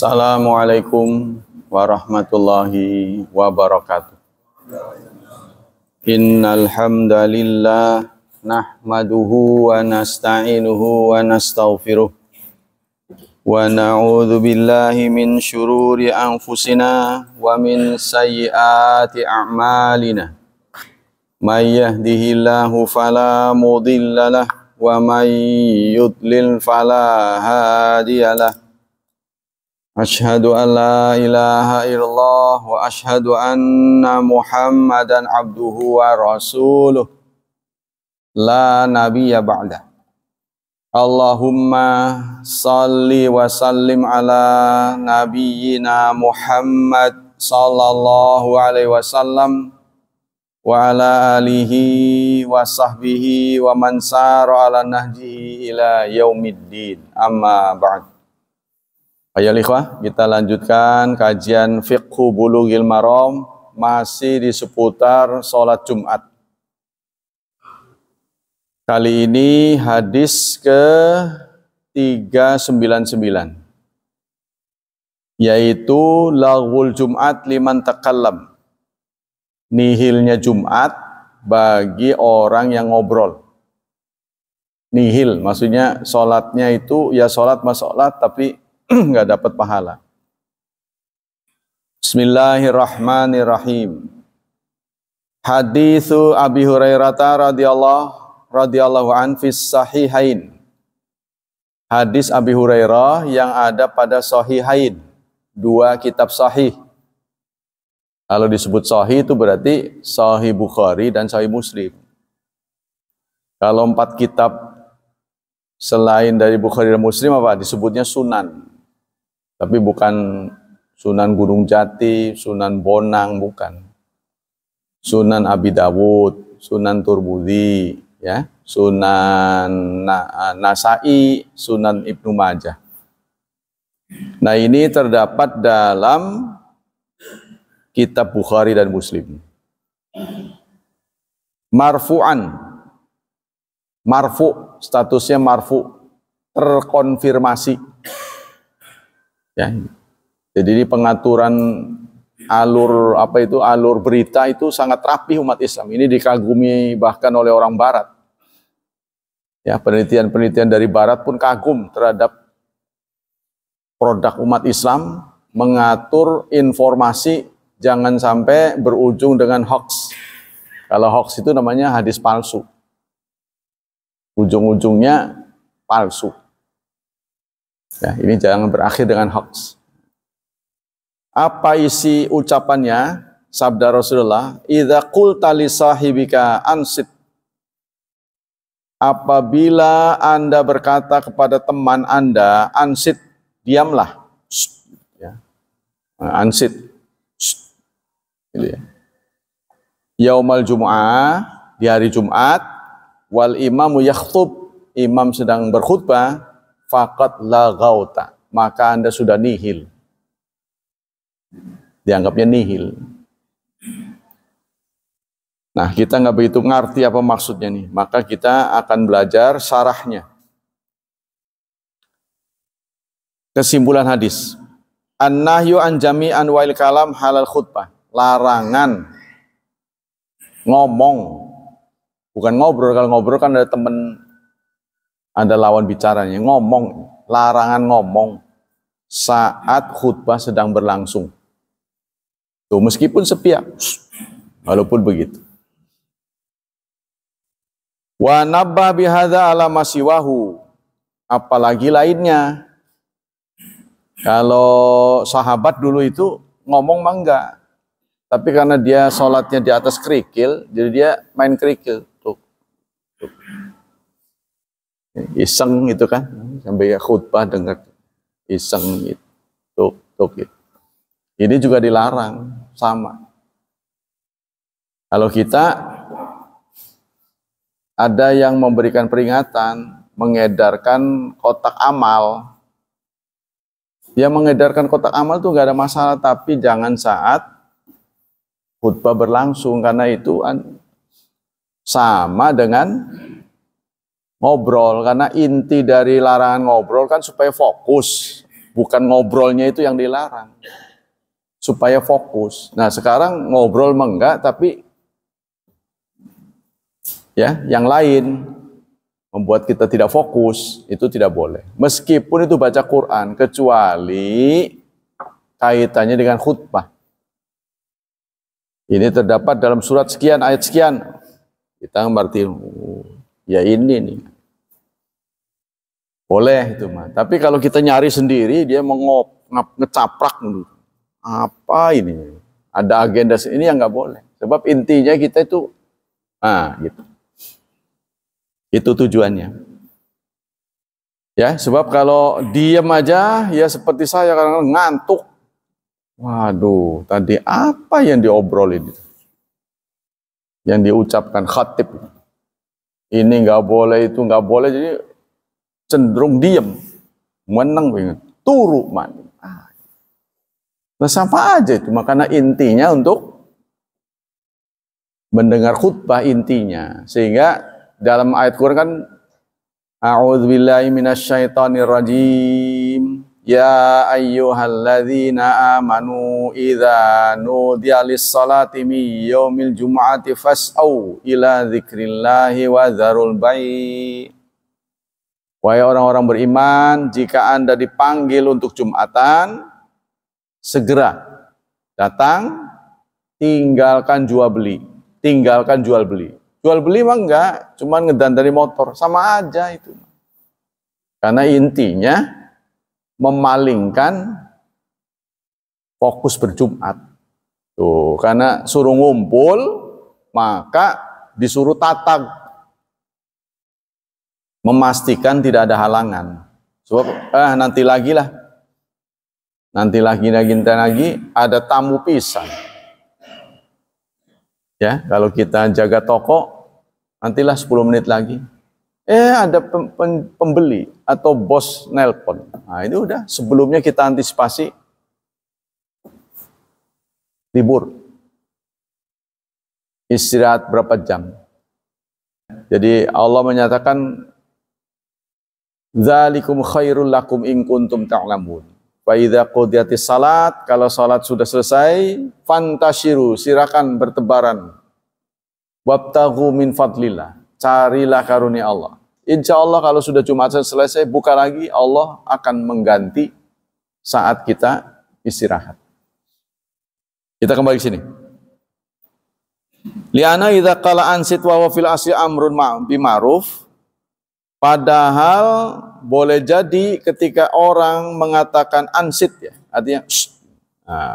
Assalamualaikum warahmatullahi wabarakatuh. Innal hamdalillah nahmaduhu wa nasta'inuhu wa nastaghfiruh wa na'udzu billahi min syururi anfusina wa min sayyiati a'malina. May yahdihillahu fala mudhillalah wa may yudlil fala hadiyalah. Asyhadu an la ilaha illallah wa asyhadu anna Muhammadan abduhu wa rasuluh la nabiyya ba'da. Allahumma salli wa sallim ala nabiyyina Muhammad sallallahu alaihi wasallam wa ala alihi wa sahbihi wa man sara ala nahjihi ila yaumiddin. Amma ba'd. Ayo ikhwah, kita lanjutkan kajian Fiqhu Bulughil Maram masih di seputar sholat Jumat. Kali ini hadis ke 399, yaitu laghul Jumat liman takallam, nihilnya Jumat bagi orang yang ngobrol. Nihil maksudnya sholatnya itu ya sholat mas sholat tapi nggak dapat pahala. Bismillahirrahmanirrahim. Haditsu Abi Hurairah radhiyallahu an fis sahihain. Hadis Abi Hurairah yang ada pada sahihain, dua kitab sahih. Kalau disebut sahih itu berarti Sahih Bukhari dan Sahih Muslim. Kalau 4 kitab selain dari Bukhari dan Muslim apa disebutnya sunan. Tapi bukan Sunan Gunung Jati, Sunan Bonang, bukan. Sunan Abi Dawud, Sunan Turmudi, ya, Sunan Nasai, Sunan Ibnu Majah. Nah, ini terdapat dalam kitab Bukhari dan Muslim. Marfu'an. Marfu', statusnya marfu', terkonfirmasi. Ya, jadi ini pengaturan alur alur berita itu sangat rapih umat Islam. Ini dikagumi bahkan oleh orang Barat. Ya, penelitian-penelitian dari Barat pun kagum terhadap produk umat Islam, mengatur informasi jangan sampai berujung dengan hoax. Kalau hoax itu namanya hadis palsu. Ujung-ujungnya palsu. Ya, ini jangan berakhir dengan hoax. Apa isi ucapannya? Sabda Rasulullah, "Idza qulta li sahibika ansit." Apabila Anda berkata kepada teman Anda, ansit, diamlah. Ya. Ansit. Gitu ya. Yaumal Jum'ah, di hari Jumat, wal imamu yakhtub, imam sedang berkhutbah, faqad laghauta, maka Anda sudah nihil. Dianggapnya nihil. Nah, kita nggak begitu ngerti apa maksudnya nih, maka kita akan belajar syarahnya. Kesimpulan hadis. An-nahyu an jami'an wa'il kalam halal khutbah. Larangan ngomong. Bukan ngobrol, kalau ngobrol kan ada teman, ada lawan bicaranya. Ngomong, larangan ngomong saat khutbah sedang berlangsung. Tuh, meskipun sepihak, walaupun begitu. Wa nabbah bihadza ala masiwahu, apalagi lainnya. Kalau sahabat dulu itu ngomong mah enggak, tapi karena dia sholatnya di atas kerikil, jadi dia main kerikil. Tuh. Iseng gitu kan, sampai khutbah dengar iseng gitu. Tuh gitu. Ini juga dilarang, sama. Kalau kita ada yang memberikan peringatan, mengedarkan kotak amal. Ya, mengedarkan kotak amal itu nggak ada masalah, tapi jangan saat khutbah berlangsung, karena itu sama dengan ngobrol, karena inti dari larangan ngobrol kan supaya fokus. bukan ngobrolnya itu yang dilarang. Supaya fokus. Nah, sekarang ngobrol enggak, tapi ya, yang lain membuat kita tidak fokus, itu tidak boleh. Meskipun itu baca Quran, kecuali kaitannya dengan khutbah. Ini terdapat dalam surat sekian, ayat sekian. Kita berarti, ya ini nih. Boleh itu mah. Tapi kalau kita nyari sendiri, dia ngecaprak dulu. Apa ini? Ada agenda ini yang nggak boleh. Sebab intinya kita itu, gitu. Itu tujuannya. Ya, sebab kalau diam aja, ya seperti saya kadang-kadang ngantuk. Waduh, tadi apa yang diobrolin? Yang diucapkan khatib. Ini nggak boleh, itu nggak boleh, jadi cenderung diam. Menang banget. Turu man. Nah, sama aja itu. Makanya intinya untuk mendengar khutbah intinya. Sehingga dalam ayat Quran kan, A'udzubillahi minasyaitonir rajim. Ya ayyuhalladzina amanu idza nudiya lis-salati min yaumil jumu'ati fas'au ila dzikrillahi wa dzarul bai'. Wahai orang-orang beriman, jika Anda dipanggil untuk Jumatan, segera datang, tinggalkan jual beli. Tinggalkan jual beli. Jual beli mah enggak, cuman ngedandani motor, sama aja itu. Karena intinya memalingkan fokus berjumat. Tuh, karena suruh ngumpul, maka disuruh tatag. Memastikan tidak ada halangan. Sebab nanti lagi lah. Nanti lagi ada tamu pisan. Ya, kalau kita jaga toko, nantilah 10 menit lagi. Ada pembeli atau bos nelpon. Nah, itu udah sebelumnya kita antisipasi libur. Istirahat berapa jam. Jadi Allah menyatakan dzalikum khairul lakum in kuntum ta'lamun. Fa idza qudiyatis salat, kalau salat sudah selesai, fantashiru, silakan bertebaran. Wabtaghu min fadlillah, carilah karunia Allah. Insya Allah kalau sudah Jumatan selesai, buka lagi, Allah akan mengganti saat kita istirahat. Kita kembali ke sini. Liana idza qala ansit wa fil asli amrun bima'ruf. Padahal boleh jadi ketika orang mengatakan ansit, ya, artinya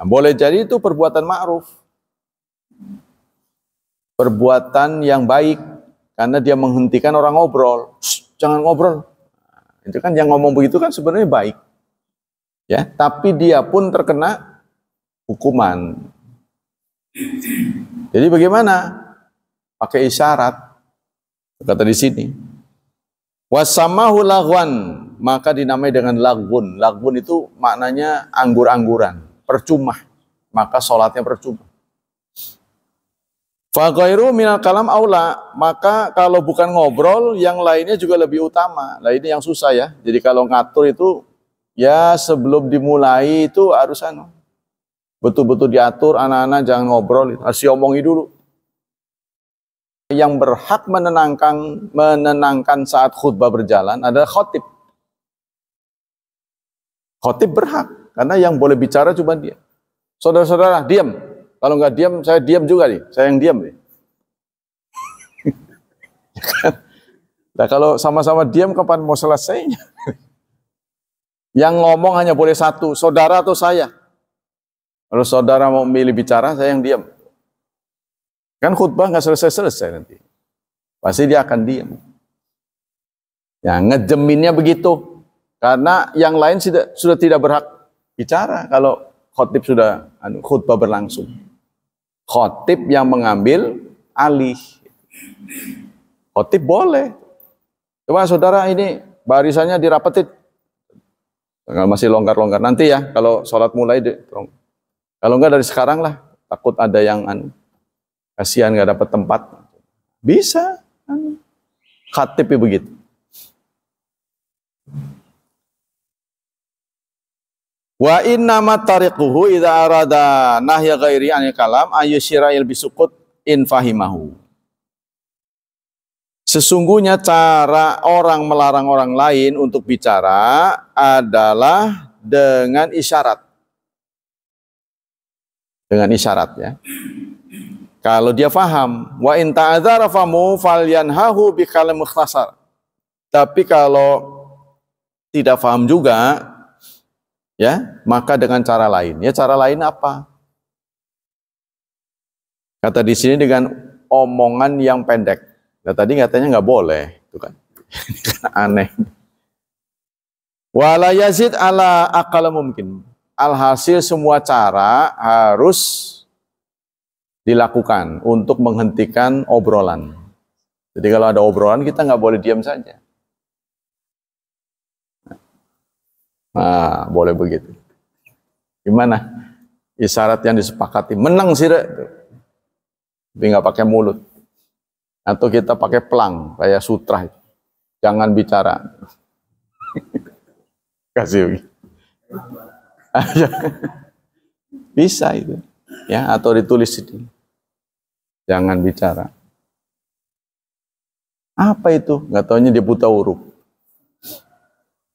boleh jadi itu perbuatan ma'ruf. Perbuatan yang baik, karena dia menghentikan orang ngobrol. Jangan ngobrol. Itu kan yang ngomong begitu kan sebenarnya baik. Ya, tapi dia pun terkena hukuman. Jadi bagaimana? Pakai isyarat. Kata di sini. Wasamahu lagwan, maka dinamai dengan lagwun. Lagwun itu maknanya anggur-angguran, percuma. Maka sholatnya percuma. Faghairu minal kalam aula, maka kalau bukan ngobrol, yang lainnya juga lebih utama. Nah, ini yang susah ya. Jadi kalau ngatur itu, ya sebelum dimulai itu harus betul-betul diatur, anak-anak jangan ngobrol, harus diomongi dulu. Yang berhak menenangkan saat khutbah berjalan adalah khotib. Khotib berhak, karena yang boleh bicara cuma dia. Saudara-saudara, diam. Kalau nggak diam, saya diam juga nih. Saya yang diam nih. Nah, kalau sama-sama diam, kapan mau selesainya? Yang ngomong hanya boleh satu, saudara atau saya. Kalau saudara mau milih bicara, saya yang diam. Kan khutbah nggak selesai-selesai nanti. Pasti dia akan diam. Ya, ngejeminnya begitu. Karena yang lain sudah tidak berhak bicara kalau khotib sudah khutbah berlangsung. Khotib yang mengambil alih. Khotib boleh. Coba saudara ini barisannya dirapetin. Kalau masih longgar-longgar nanti ya, kalau sholat mulai kalau enggak dari sekarang lah, takut ada yang kasihan nggak dapat tempat. Bisa. Khatib begitu. Wa inna ma tariquhu idza arada nahya ghairi anil kalam ayyushira'il bisukut in fahimahu. Sesungguhnya cara orang melarang orang lain untuk bicara adalah dengan isyarat. Dengan isyarat ya. Kalau dia faham, wa in ta'adzara famu falyanhahu bi kalam mukhtasar. Tapi kalau tidak faham juga, ya, maka dengan cara lain. Ya, cara lain apa? Kata di sini dengan omongan yang pendek. Nah, tadi katanya nggak boleh, itu kan. Aneh. Wala yazid ala aqalla mungkin. Alhasil semua cara harus dilakukan untuk menghentikan obrolan. Jadi kalau ada obrolan kita nggak boleh diam saja. Nah, boleh begitu. Gimana? Isyarat yang disepakati. Menang sih, tapi nggak pakai mulut. Atau kita pakai pelang, kayak sutra. Jangan bicara. Kasih. Bisa itu. Ya, atau ditulis itu. Jangan bicara. Apa itu? Nggak taunya dia buta huruf.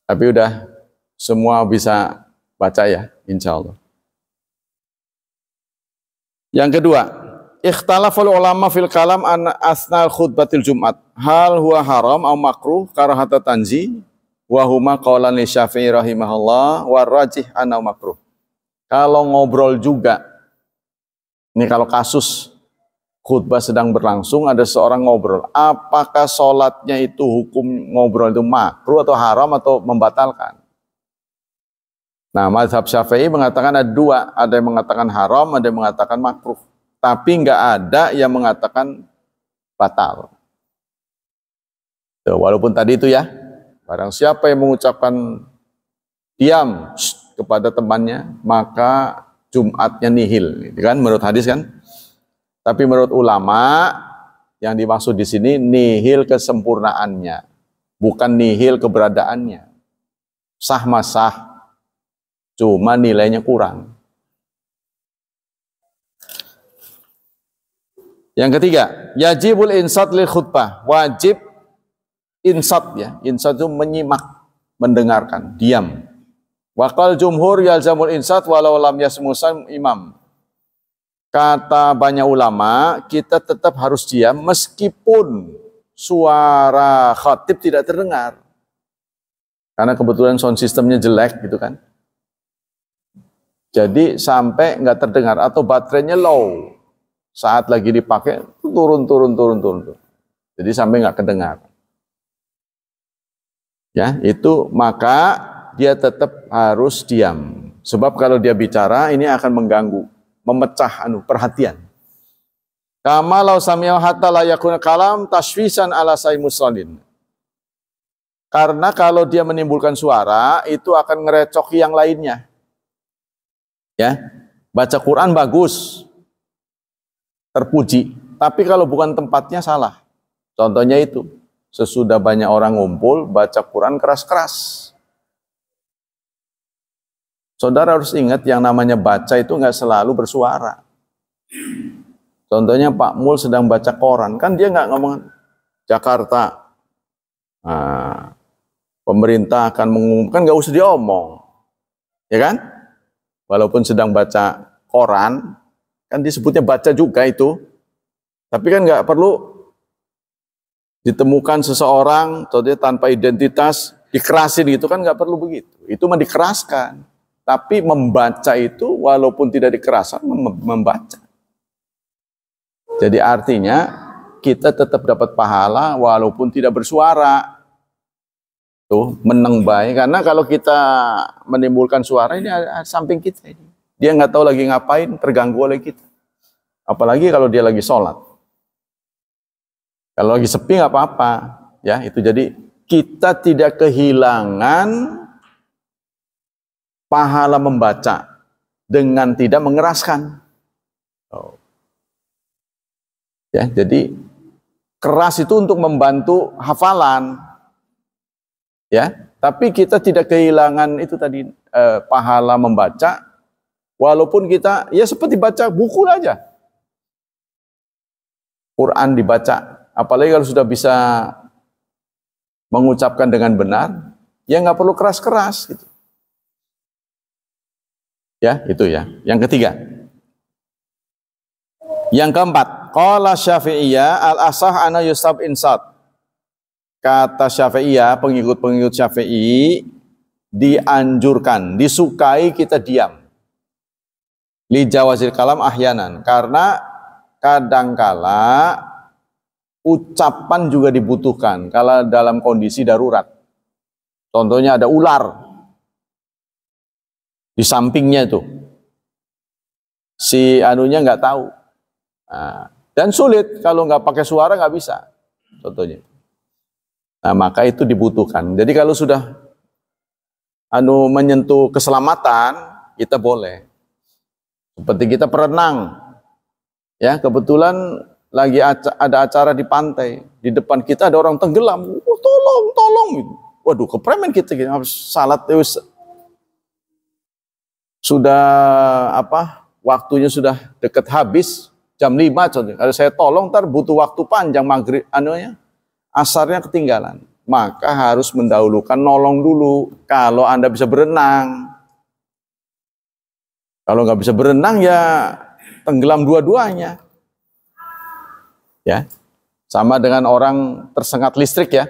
Tapi udah semua bisa baca ya, insya Allah. Yang kedua, ikhtalaful ulama fil kalam an asnal khutbatil Jumat. Hal huwa haram au makruh karahata tanzi wa huma qaulan li Syafi'i rahimahullah wa rajih anna makruh. Kalau ngobrol juga, ini kalau kasus khutbah sedang berlangsung ada seorang ngobrol, apakah sholatnya itu hukum ngobrol itu makruh atau haram atau membatalkan? Nah, mazhab Syafi'i mengatakan ada dua, ada yang mengatakan haram, ada yang mengatakan makruh. Tapi nggak ada yang mengatakan batal. Tuh, walaupun tadi itu ya, barang siapa yang mengucapkan diam kepada temannya, maka Jumatnya nihil, gitu kan? Menurut hadis kan? Tapi menurut ulama, yang dimaksud di sini nihil kesempurnaannya, bukan nihil keberadaannya. Sah sah, cuma nilainya kurang. Yang ketiga, yajibul insat lil khutbah, wajib insat ya, insat itu menyimak, mendengarkan, diam. Waqal jumhur yalzamul insat walau lam yasmusan imam. Kata banyak ulama, kita tetap harus diam meskipun suara khatib tidak terdengar. Karena kebetulan sound systemnya jelek gitu kan. Jadi sampai nggak terdengar atau baterainya low. Saat lagi dipakai turun. Jadi sampai nggak kedengar. Ya, itu maka dia tetap harus diam. Sebab kalau dia bicara ini akan mengganggu, memecah perhatian. Kama law sami'a hatta la yakuna kalam tashwisan ala say musallin. Karena kalau dia menimbulkan suara itu akan ngerecoki yang lainnya. Ya, baca Quran bagus, terpuji, tapi kalau bukan tempatnya salah. Contohnya itu, sesudah banyak orang ngumpul, baca Quran keras-keras. Saudara harus ingat yang namanya baca itu nggak selalu bersuara. Contohnya Pak Mul sedang baca koran, kan dia nggak ngomong Jakarta. Nah, pemerintah akan mengumumkan, nggak usah diomong, ya kan? Walaupun sedang baca koran, kan disebutnya baca juga itu. Tapi kan nggak perlu ditemukan seseorang, contohnya tanpa identitas, dikerasin gitu kan nggak perlu begitu. Itu mah dikeraskan. Tapi membaca itu walaupun tidak dikeraskan, membaca. Jadi artinya kita tetap dapat pahala walaupun tidak bersuara. Tuh, menang baik. Karena kalau kita menimbulkan suara ini ada samping kita ini. Dia nggak tahu lagi ngapain, terganggu oleh kita. Apalagi kalau dia lagi sholat. Kalau lagi sepi nggak apa-apa. Ya, itu jadi kita tidak kehilangan pahala membaca dengan tidak mengeraskan. Oh. Ya, jadi keras itu untuk membantu hafalan. Ya, Tapi kita tidak kehilangan itu tadi pahala membaca, walaupun kita ya seperti baca buku aja. Quran dibaca, apalagi kalau sudah bisa mengucapkan dengan benar, ya nggak perlu keras-keras gitu. Ya, itu ya. Yang ketiga. Yang keempat, qala Syafi'iyah al-asah ana yusab insat. Kata Syafi'iyah, pengikut-pengikut Syafi'i, dianjurkan, disukai kita diam. Li jawazil kalam ahyanan, karena kadangkala ucapan juga dibutuhkan kalau dalam kondisi darurat. Contohnya ada ular di sampingnya itu, si anunya nggak tahu, nah, dan sulit kalau nggak pakai suara nggak bisa, contohnya. Nah, maka itu dibutuhkan. Jadi kalau sudah menyentuh keselamatan, kita boleh. Seperti kita berenang, ya kebetulan lagi ada acara di pantai, di depan kita ada orang tenggelam, tolong, gitu. Waduh, kepremen kita harus salat terus. Sudah waktunya sudah dekat habis, jam 5 contohnya. Kalau saya tolong, ntar butuh waktu panjang maghrib, asarnya ketinggalan. Maka harus mendahulukan nolong dulu. Kalau Anda bisa berenang. Kalau nggak bisa berenang ya tenggelam dua-duanya. Ya, sama dengan orang tersengat listrik ya.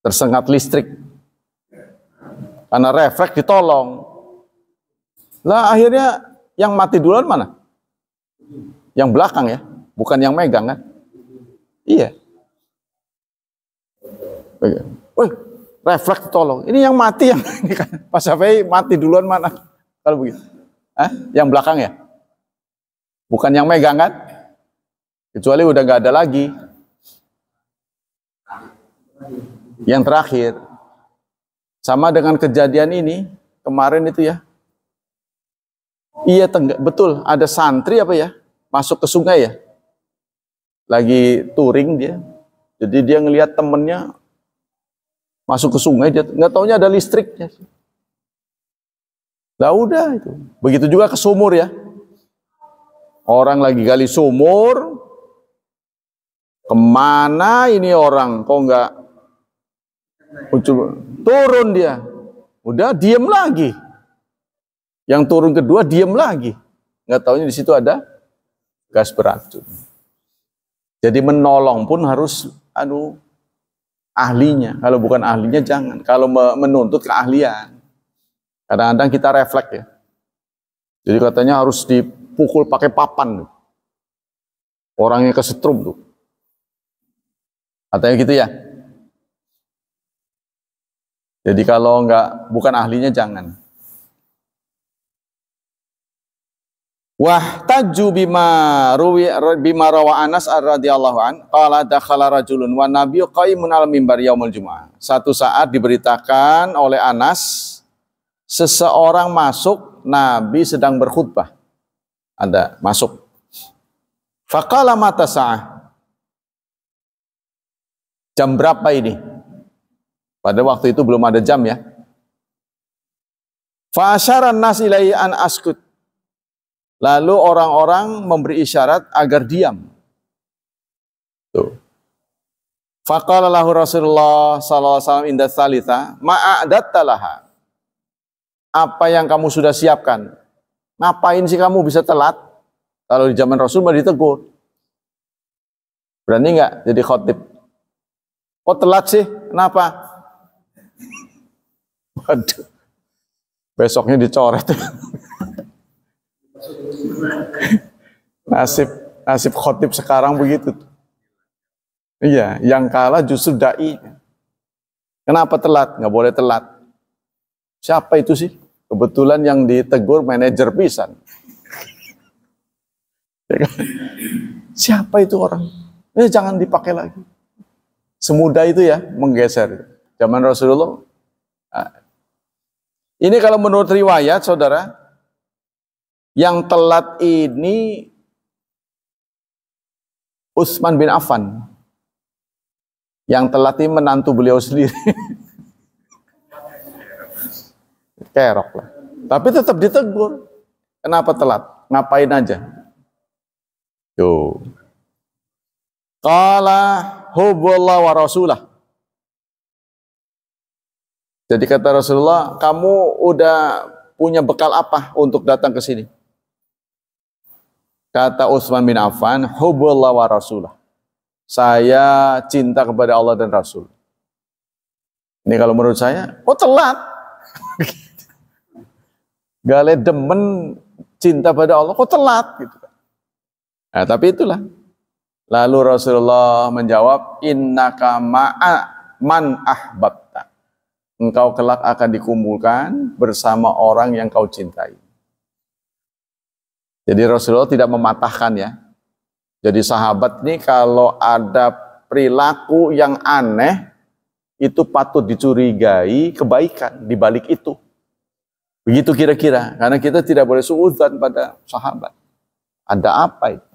Tersengat listrik. Karena refleks ditolong. Lah akhirnya yang mati duluan mana? Yang belakang ya, bukan yang megang kan? Iya. Wih, refleks tolong. Ini yang mati yang ini kan. Pas Syafi'i mati duluan mana? Kalau begitu. Yang belakang ya? Bukan yang megang kan? Kecuali udah nggak ada lagi. Yang terakhir. Sama dengan kejadian ini kemarin itu ya. Iya, betul. Ada santri masuk ke sungai ya. Lagi touring dia. Jadi dia ngelihat temennya masuk ke sungai, dia nggak taunya ada listriknya. Nah udah itu. Begitu juga ke sumur ya. Orang lagi gali sumur, kemana ini orang? Kok nggak turun dia? Udah diem lagi. Yang turun kedua diem lagi. Nggak taunya di situ ada gas beracun. Jadi menolong pun harus ahlinya. Kalau bukan ahlinya jangan. Kalau menuntut keahlian, kadang-kadang kita refleks ya. Jadi katanya harus dipukul pakai papan. Orangnya kesetrum tuh. Katanya gitu ya. Jadi kalau bukan ahlinya jangan. Wah taju bima rawa Anas radhiyallahu an qala dakhala rajulun wa nabiyyu qaimun al mimbar yaumul jumu'ah. Satu saat diberitakan oleh Anas, seseorang masuk, Nabi sedang berkhutbah. Ada masuk. Faqala mata sa'ah. Jam berapa ini? Pada waktu itu belum ada jam ya. Fa asyara an-nas ilaihi an askut. Lalu orang-orang memberi isyarat agar diam. Tuh. Faqala lahu Rasulullah sallallahu alaihi wasallam inda tsalitsa, ma'adatta laha. Apa yang kamu sudah siapkan? Ngapain sih kamu bisa telat? Kalau di zaman Rasul mah ditegur. Berani nggak jadi khotib? Kok telat sih? Kenapa? Waduh. Besoknya dicoret. Nasib khotib sekarang begitu. Iya, yang kalah justru dai. Kenapa telat? Nggak boleh telat. Siapa itu sih? Kebetulan yang ditegur manajer pisan. Ya kan? Siapa itu orang? Jangan dipakai lagi. Semudah itu ya menggeser. Zaman Rasulullah. Ini kalau menurut riwayat, saudara, yang telat ini Utsman bin Affan. Yang telat ini menantu beliau sendiri. kerok lah. Tapi tetap ditegur. Kenapa telat? Ngapain aja? Tuh. Qala hubbullah wa rasulah. Jadi kata Rasulullah, kamu udah punya bekal apa untuk datang ke sini? Kata Utsman bin Affan, hubbullah wa rasulah. Saya cinta kepada Allah dan Rasul. Ini kalau menurut saya, oh telat. Gale demen cinta pada Allah, kok telat gitu. Nah, tapi itulah. Lalu Rasulullah menjawab, innaka ma'a man ahbabta. Engkau kelak akan dikumpulkan bersama orang yang kau cintai. Jadi Rasulullah tidak mematahkan ya. Jadi sahabat ini kalau ada perilaku yang aneh, itu patut dicurigai kebaikan di balik itu. Begitu kira-kira, karena kita tidak boleh suudzon pada sahabat. Ada apa itu?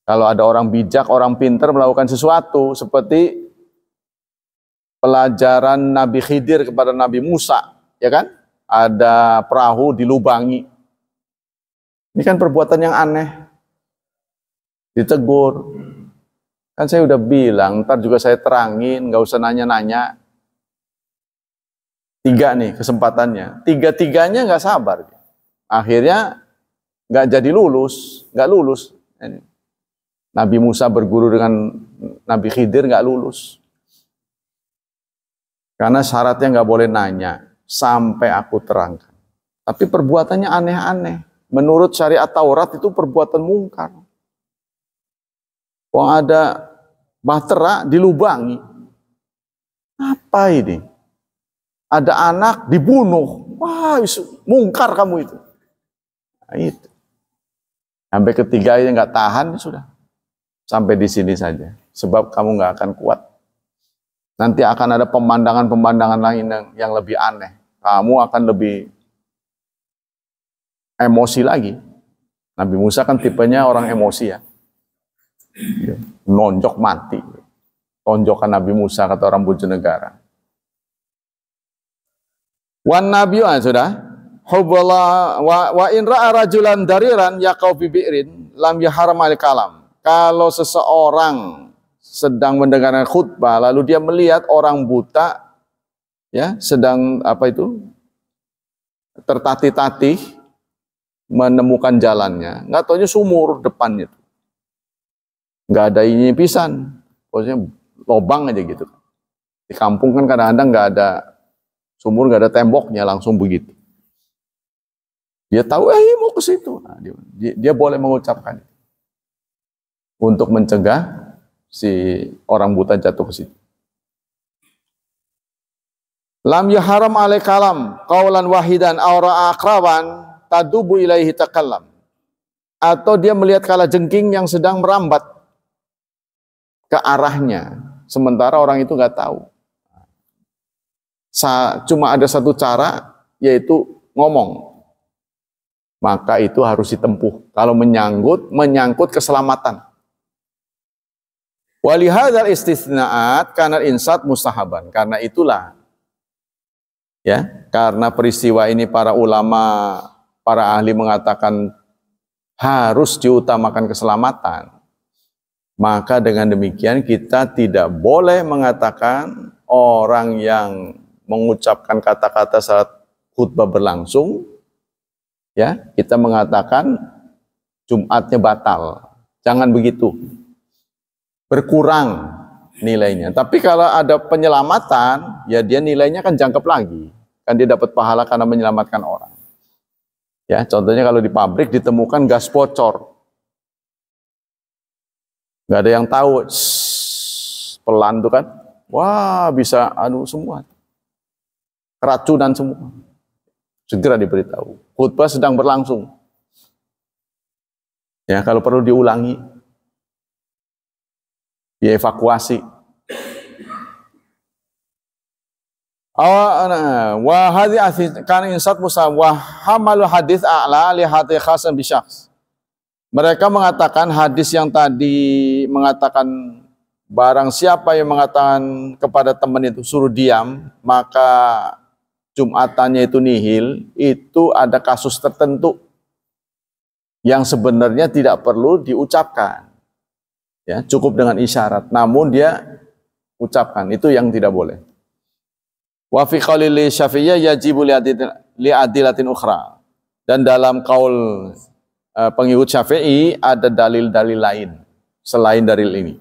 Kalau ada orang bijak, orang pintar melakukan sesuatu, seperti pelajaran Nabi Khidir kepada Nabi Musa, ya kan? Ada perahu dilubangi. Ini kan perbuatan yang aneh. Ditegur. Kan saya udah bilang, ntar juga saya terangin, nggak usah nanya-nanya. 3 nih kesempatannya. 3-tiganya nggak sabar. Akhirnya nggak jadi lulus, nggak lulus. Nabi Musa berguru dengan Nabi Khidir nggak lulus. Karena syaratnya nggak boleh nanya sampai aku terangkan. Tapi perbuatannya aneh-aneh. Menurut syariat Taurat itu perbuatan mungkar. Wong ada bahtera dilubangi. Apa ini? Ada anak dibunuh. Wah, mungkar kamu itu. Nah, itu. Sampai ketiganya nggak tahan, sudah. Sampai di sini saja. Sebab kamu nggak akan kuat. Nanti akan ada pemandangan-pemandangan lain yang lebih aneh. Kamu akan lebih emosi lagi. Nabi Musa kan tipenya orang emosi ya. Nonjok mati. Tonjokan Nabi Musa kata orang Bojonegara. Wan nabiyyu sudah. Hubballah wa in ra'a rajulan dariran yaqau bi bi'rin lam yahram al kalam. Kalau seseorang sedang mendengarkan khutbah lalu dia melihat orang buta ya sedang apa itu tertatih-tatih menemukan jalannya, nggak taunya sumur depannya itu. Nggak ada ini pisan, pokoknya lobang aja gitu. Di kampung kan kadang-kadang nggak ada sumur, nggak ada temboknya, langsung begitu. Dia tahu, mau ke situ. Nah, dia boleh mengucapkan itu. Untuk mencegah si orang buta jatuh ke situ. Lam yaharam alai kalam qaulan wahidan aw ra'a akrawan tadubu ilaihi takallam. Atau dia melihat kalajengking yang sedang merambat ke arahnya, sementara orang itu nggak tahu. Cuma ada satu cara, yaitu ngomong. Maka itu harus ditempuh. Kalau menyangkut keselamatan. Walihadzal istisnaat karena insat mustahaban. Karena itulah, ya, karena peristiwa ini para ulama, para ahli mengatakan harus diutamakan keselamatan. Maka dengan demikian kita tidak boleh mengatakan orang yang mengucapkan kata-kata saat khutbah berlangsung, ya, kita mengatakan Jumatnya batal. Jangan begitu. Berkurang nilainya. Tapi kalau ada penyelamatan, ya dia nilainya kan jangkep lagi. Kan dia dapat pahala karena menyelamatkan orang. Ya, contohnya kalau di pabrik ditemukan gas bocor. Nggak ada yang tahu. Pelan tuh kan. Wah, bisa semua. Keracunan semua. Segera diberitahu. Khutbah sedang berlangsung. Ya, kalau perlu diulangi. Dievakuasi. Wa hadhi kan insat musa wa hamalu hadis a'la li hati khasan bi syakhs. Mereka mengatakan hadis yang tadi mengatakan barang siapa yang mengatakan kepada teman itu suruh diam, maka Jumatannya itu nihil, itu ada kasus tertentu yang sebenarnya tidak perlu diucapkan. Ya, cukup dengan isyarat, namun dia ucapkan, itu yang tidak boleh. Wa fi qauli Syafi'iyah yajibu li adilatin ukhra. Dan dalam kaul pengikut Syafi'i ada dalil-dalil lain selain dalil ini.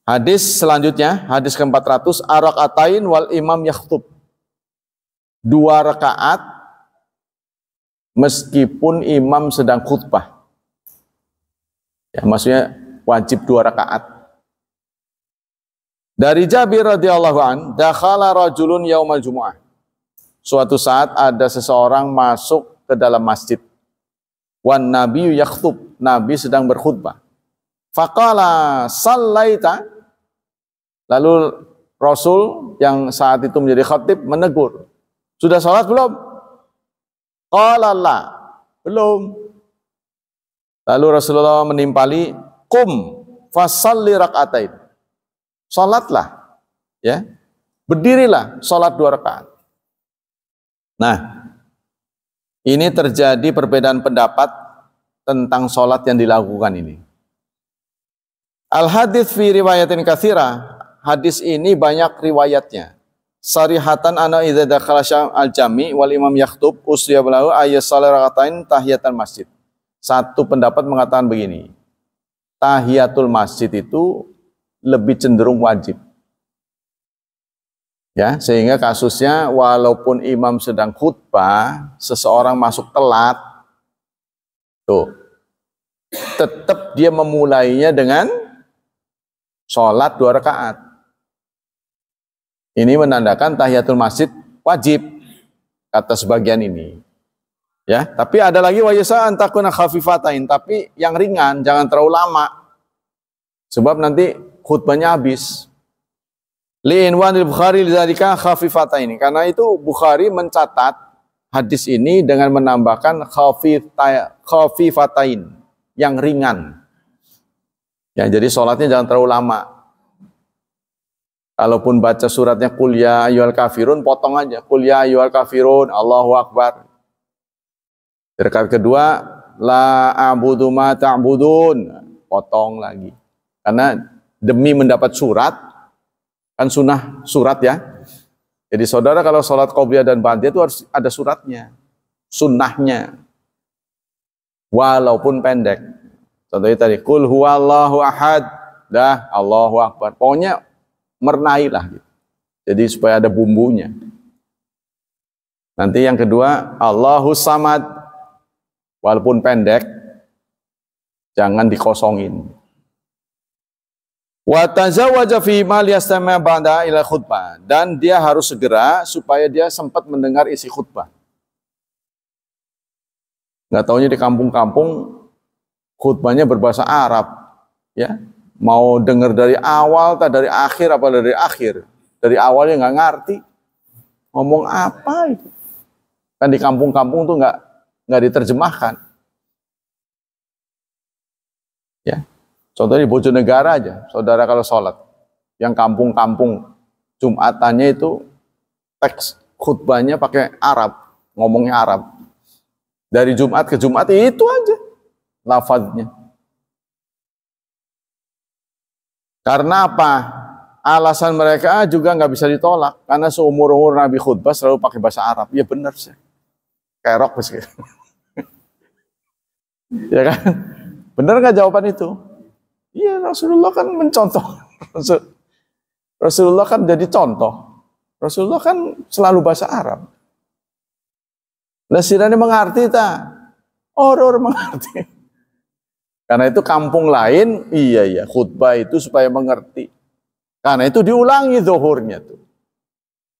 Hadis selanjutnya, hadis ke-400, ar-raka'atain wal imam yakhtub. 2 rakaat meskipun imam sedang khutbah. Ya, maksudnya wajib 2 rakaat. Dari Jabir radhiyallahu an, dakhala rajulun yaumal jumu'ah. Suatu saat ada seseorang masuk ke dalam masjid. Wan nabiyyu yakhtub, Nabi sedang berkhutbah. Faqala sallaita. Lalu Rasul yang saat itu menjadi khatib menegur. Sudah sholat belum? Qala la. Belum. Lalu Rasulullah menimpali, qum fasalli rak'atain. Sholatlah, ya, berdirilah, sholat 2 rakaat. Nah, ini terjadi perbedaan pendapat tentang sholat yang dilakukan ini. Al-hadits fi riwayatin katsira, hadis ini banyak riwayatnya. Sarihatan ana idza dakhala al-jami' wal imam yakhtub usriya lahu ayyasalla raka'atain tahiyatul masjid. Satu pendapat mengatakan begini, tahiyatul masjid itu lebih cenderung wajib. Ya, sehingga kasusnya walaupun imam sedang khutbah, seseorang masuk telat, tuh, tetap dia memulainya dengan sholat 2 rakaat. Ini menandakan tahiyatul masjid wajib, kata sebagian ini. Ya, tapi ada lagi wa yasa antakuna khafifatain, tapi yang ringan, jangan terlalu lama. Sebab nanti khutbahnya habis. Li'inwanil Bukhari lidzalika khafifatain. Karena itu Bukhari mencatat hadis ini dengan menambahkan khafifatain, yang ringan. Ya, jadi sholatnya jangan terlalu lama. Kalaupun baca suratnya qul ya ayyuhal kafirun, potong aja. Qul ya ayyuhal kafirun, Allahu akbar. Rakaat kedua, la a'budu ma ta'budun, potong lagi. Karena demi mendapat surat, kan sunnah surat ya. Jadi saudara kalau sholat qobliyah dan ba'diyah itu harus ada suratnya, sunnahnya, walaupun pendek. Contohnya tadi, qul huwallahu ahad, dah Allahu akbar. Pokoknya mernailah gitu. Jadi supaya ada bumbunya. Nanti yang kedua, Allahu samad, walaupun pendek, jangan dikosongin. Wa tazawwaja fi ma liyastami' ba'da ila khutbah, dan dia harus segera supaya dia sempat mendengar isi khutbah. Nggak taunya di kampung-kampung khutbahnya berbahasa Arab, ya. Mau dengar dari awal, tak dari akhir, apa dari akhir. Dari awalnya nggak ngerti ngomong apa itu. Kan di kampung-kampung tuh nggak diterjemahkan. Ya. Contohnya di Bojonegara aja, saudara kalau sholat, yang kampung-kampung Jumatannya itu teks khutbahnya pakai Arab, ngomongnya Arab. Dari Jumat ke Jumat itu aja lafadznya. Karena apa? Alasan mereka juga nggak bisa ditolak, karena seumur-umur Nabi khutbah selalu pakai bahasa Arab. Ya benar sih, kerok sih. Ya kan? Benar nggak jawaban itu? Iya, Rasulullah kan mencontoh. Rasulullah kan jadi contoh. Rasulullah kan selalu bahasa Arab. Lah sirane mengerti ta? Orang mengerti. Karena itu kampung lain, iya khutbah itu supaya mengerti. Karena itu diulangi zuhurnya tuh.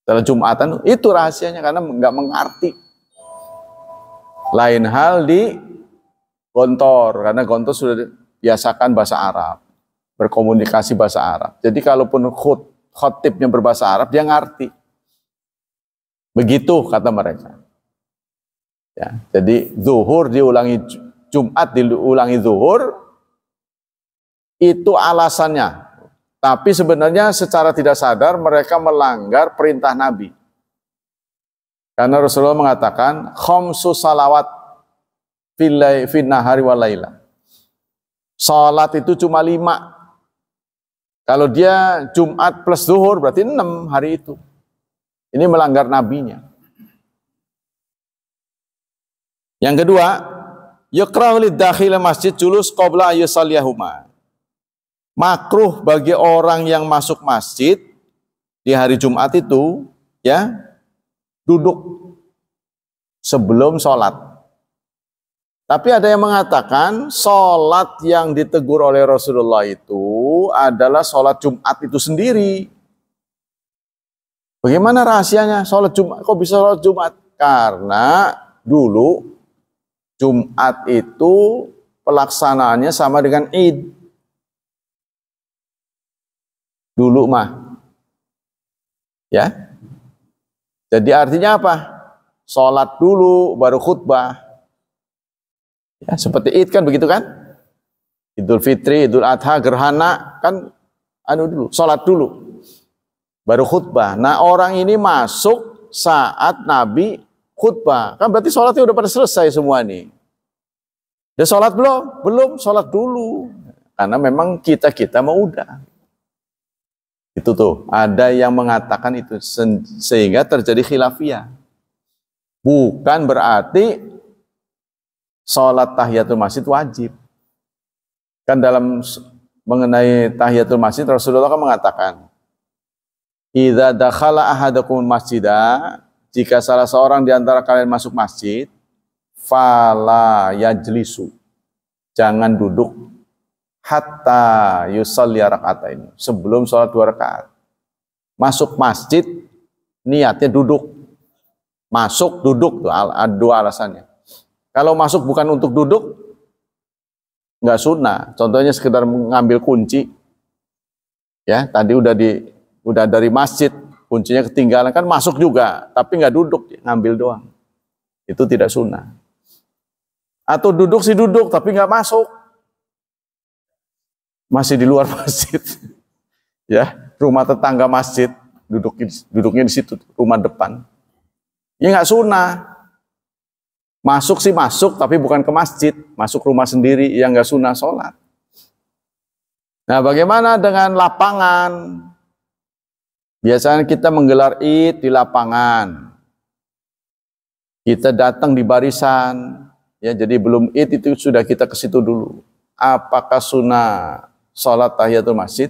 Dalam Jumatan itu rahasianya, karena nggak mengerti. Lain hal di Gontor, karena Gontor sudah biasakan bahasa Arab, berkomunikasi bahasa Arab. Jadi kalaupun khotibnya berbahasa Arab, dia ngerti. Begitu kata mereka. Ya, jadi zuhur diulangi Jumat, diulangi zuhur, itu alasannya. Tapi sebenarnya secara tidak sadar mereka melanggar perintah Nabi. Karena Rasulullah mengatakan, khamsu salawat fil nahari wal laila. Salat itu cuma 5. Kalau dia Jumat plus zuhur berarti 6 hari itu. Ini melanggar nabinya. Yang kedua, yakrahu lidakhil masjid julus qabla yusalliyahuma. Makruh bagi orang yang masuk masjid di hari Jumat itu ya duduk sebelum sholat. Tapi ada yang mengatakan sholat yang ditegur oleh Rasulullah itu adalah sholat Jumat itu sendiri. Bagaimana rahasianya sholat Jumat? Kok bisa sholat Jumat? Karena dulu Jumat itu pelaksanaannya sama dengan Id. Dulu mah. Ya. Jadi artinya apa? Sholat dulu baru khutbah. Ya, seperti Id kan begitu kan? Idul Fitri, Idul Adha, Gerhana kan dulu, sholat dulu baru khutbah. Nah, orang ini masuk saat Nabi khutbah. Kan berarti sholatnya udah pada selesai semua nih. Udah sholat belum? Belum, sholat dulu. Karena memang kita mau udah. Itu tuh, ada yang mengatakan itu sehingga terjadi khilafiyah. Bukan berarti sholat tahiyatul masjid wajib. Kan dalam mengenai tahiyatul masjid Rasulullah kan mengatakan, idza dakhala ahadakum masjidah, jika salah seorang di antara kalian masuk masjid, fala yajlisu, jangan duduk hatta yusalli raka'atain, sebelum sholat 2 rakaat. Masuk masjid niatnya duduk. Masuk duduk tuh ada 2 alasannya. Kalau masuk bukan untuk duduk nggak sunnah. Contohnya sekedar mengambil kunci. Ya, tadi udah dari masjid, kuncinya ketinggalan kan masuk juga, tapi nggak duduk, ngambil doang. Itu tidak sunnah. Atau duduk sih duduk tapi nggak masuk. Masih di luar masjid, ya, rumah tetangga masjid, duduknya di situ, rumah depan. Ya nggak sunnah. Masuk sih masuk, tapi bukan ke masjid, masuk rumah sendiri, yang nggak sunnah sholat. Nah, bagaimana dengan lapangan? Biasanya kita menggelar Id di lapangan. Kita datang di barisan, ya, jadi belum Id itu sudah kita ke situ dulu. Apakah sunnah sholat tahiyatul masjid?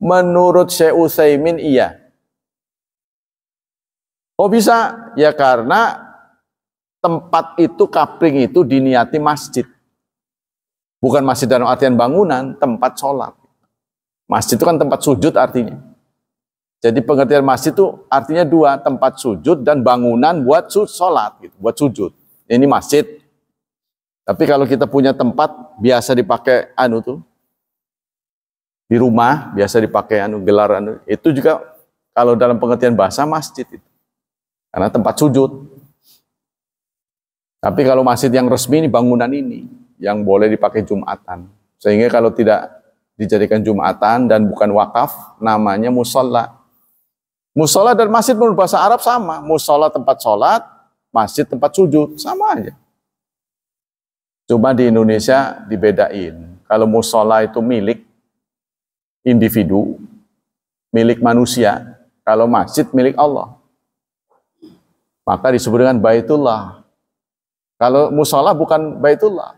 Menurut Syekh Utsaimin iya. Kok bisa? Ya karena tempat itu, kapling itu diniati masjid. Bukan masjid dalam artian bangunan, tempat sholat. Masjid itu kan tempat sujud artinya. Jadi pengertian masjid itu artinya 2, tempat sujud dan bangunan buat sholat, gitu, buat sujud. Ini masjid. Tapi kalau kita punya tempat biasa dipakai tuh di rumah biasa dipakai gelar itu juga kalau dalam pengertian bahasa masjid itu. Karena tempat sujud. Tapi kalau masjid yang resmi ini bangunan ini yang boleh dipakai Jumatan. Sehingga kalau tidak dijadikan Jumatan dan bukan wakaf namanya musola. Musola dan masjid menurut bahasa Arab sama. Musola tempat sholat, masjid tempat sujud, sama aja. Cuma di Indonesia dibedain. Kalau musola itu milik individu, milik manusia. Kalau masjid milik Allah. Maka disebut dengan Baitullah. Kalau musola bukan Baitullah.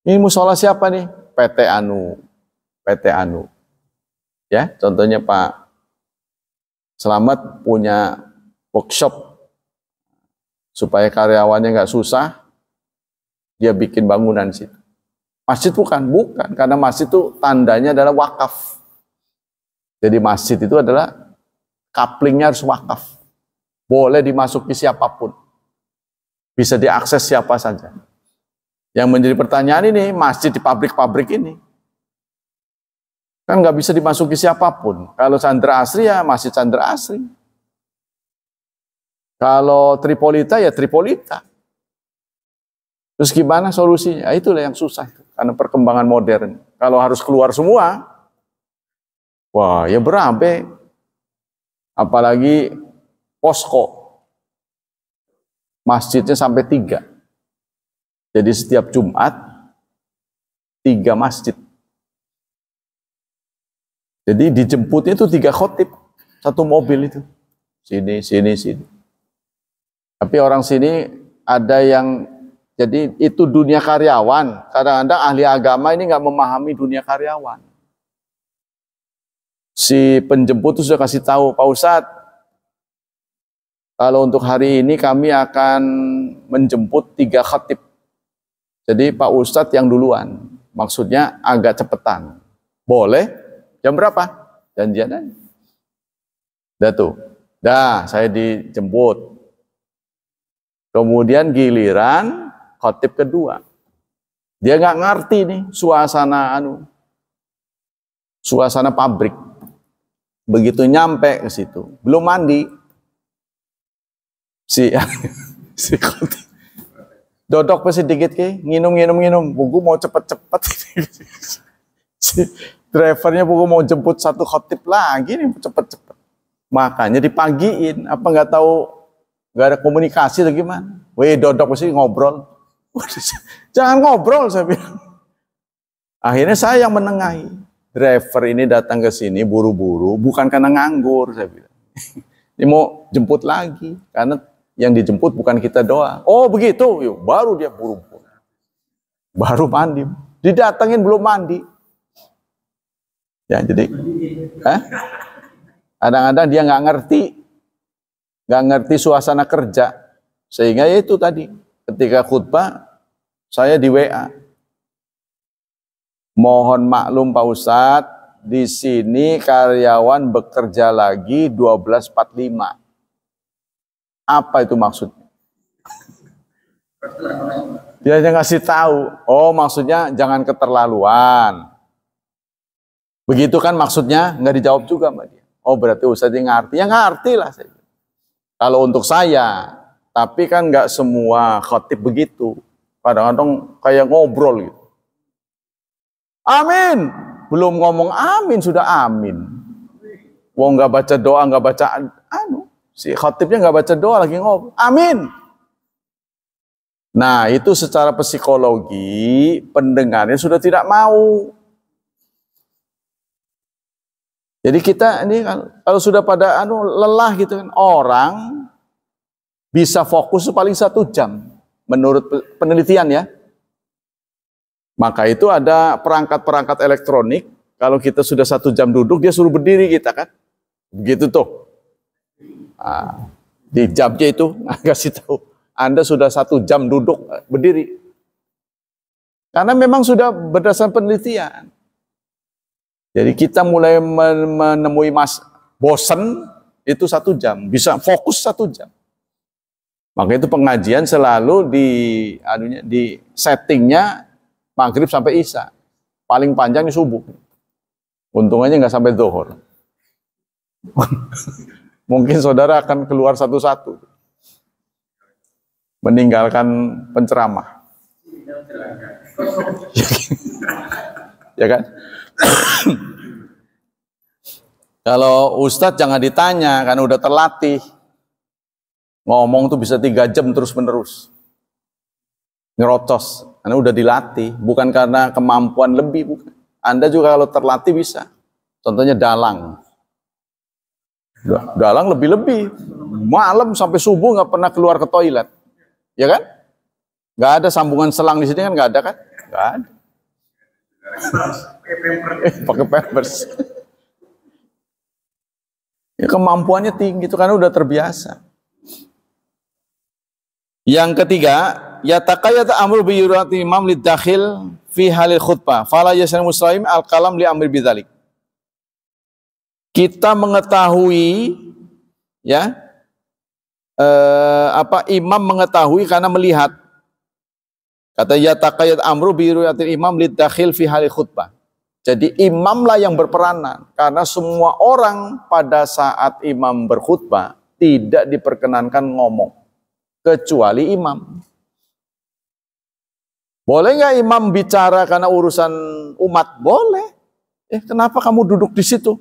Ini musola siapa nih? PT Anu. PT Anu. Ya, contohnya Pak Selamat punya workshop supaya karyawannya nggak susah. Dia bikin bangunan situ. Masjid bukan, karena masjid itu tandanya adalah wakaf. Jadi masjid itu adalah kaplingnya harus wakaf. Boleh dimasuki siapapun. Bisa diakses siapa saja. Yang menjadi pertanyaan ini, masjid di pabrik-pabrik ini. Kan nggak bisa dimasuki siapapun. Kalau Chandra Asri ya masjid Chandra Asri. Kalau Tripolita ya Tripolita. Terus gimana solusinya? Itulah yang susah. Karena perkembangan modern. Kalau harus keluar semua, Wah, ya berabe. Apalagi posko. Masjidnya sampai 3. Jadi setiap Jumat 3 masjid. Jadi dijemputnya itu 3 khotib. Satu mobil itu. Sini, sini, sini. Tapi orang sini ada yang, jadi itu dunia karyawan. Kadang-kadang ahli agama ini nggak memahami dunia karyawan. Si penjemput itu sudah kasih tahu, Pak Ustadz, kalau untuk hari ini kami akan menjemput 3 khatib. Jadi Pak Ustadz yang duluan. Maksudnya agak cepetan. Boleh? Jam berapa? Janjian aja. Dah tuh. Dah, saya dijemput. Kemudian giliran khatib kedua. Dia nggak ngerti nih suasana pabrik. Begitu nyampe ke situ, belum mandi. Si khatib dodok pasti dikit ke, nginum. Buku mau cepet-cepet. Si drivernya buku mau jemput 1 khatib lagi nih, cepet-cepet. Makanya dipagiin, apa nggak tahu, nggak ada komunikasi atau gimana? Weh, dodok pasti ngobrol. Jangan ngobrol, saya bilang. Akhirnya saya yang menengahi. Driver ini datang ke sini buru-buru, bukan karena nganggur, saya bilang. Dia mau jemput lagi, karena yang dijemput bukan kita doang. Oh begitu, yuk, baru dia buru-buru. Baru mandi. Didatengin belum mandi. Ya jadi, kadang-kadang dia nggak ngerti suasana kerja. Sehingga ya itu tadi, ketika khutbah, saya di WA. Mohon maklum Pak Ustadz, di sini karyawan bekerja lagi 12.45. Apa itu maksudnya? Dia hanya ngasih tahu. Oh, maksudnya jangan keterlaluan. Begitu kan maksudnya? Nggak dijawab juga sama dia. Oh, berarti Ustadz ngerti. Ya ngerti lah saya. Kalau untuk saya, tapi kan nggak semua khotib begitu. Kadang-kadang kayak ngobrol gitu. Amin. Belum ngomong amin, sudah amin. Wong nggak baca doa, nggak baca si khatibnya nggak baca doa lagi ngobrol. Amin. Nah, itu secara psikologi pendengarnya sudah tidak mau. Jadi kita ini kalau sudah pada lelah gitu kan, orang bisa fokus paling 1 jam menurut penelitian ya. Maka itu ada perangkat-perangkat elektronik, kalau kita sudah 1 jam duduk, dia suruh berdiri kita kan. Begitu tuh. Nah, di jamnya itu, kasih tahu, Anda sudah 1 jam duduk, berdiri. Karena memang sudah berdasarkan penelitian. Jadi kita mulai menemui bosen, itu 1 jam. Bisa fokus 1 jam. Maka itu pengajian selalu di settingnya, maghrib sampai isya. Paling panjang subuh. Untungnya nggak sampai zuhur. Mungkin saudara akan keluar satu-satu. Meninggalkan penceramah. Ya kan? Kalau ustadz jangan ditanya, kan udah terlatih. Ngomong tuh bisa 3 jam terus-menerus. Nyerocos. Karena udah dilatih, bukan karena kemampuan lebih, bukan. Anda juga kalau terlatih bisa. Contohnya dalang. Dalang lebih-lebih. Malam sampai subuh nggak pernah keluar ke toilet. Ya kan? Nggak ada sambungan selang di sini kan, nggak ada kan? Nggak ada. Pakai pampers. Ya, kemampuannya tinggi itu karena udah terbiasa. Yang ketiga, yataqayyata amru bi yurati imam lidakhil fi halil khutbah fala yasal muslim al kalam li amri bidzalik. Kita mengetahui ya imam mengetahui karena melihat. Kata yataqayyat amru bi yurati imam lidakhil fi halil khutbah. Jadi imamlah yang berperanan karena semua orang pada saat imam berkhutbah tidak diperkenankan ngomong kecuali imam. Boleh nggak imam bicara karena urusan umat? Boleh. Kenapa kamu duduk di situ?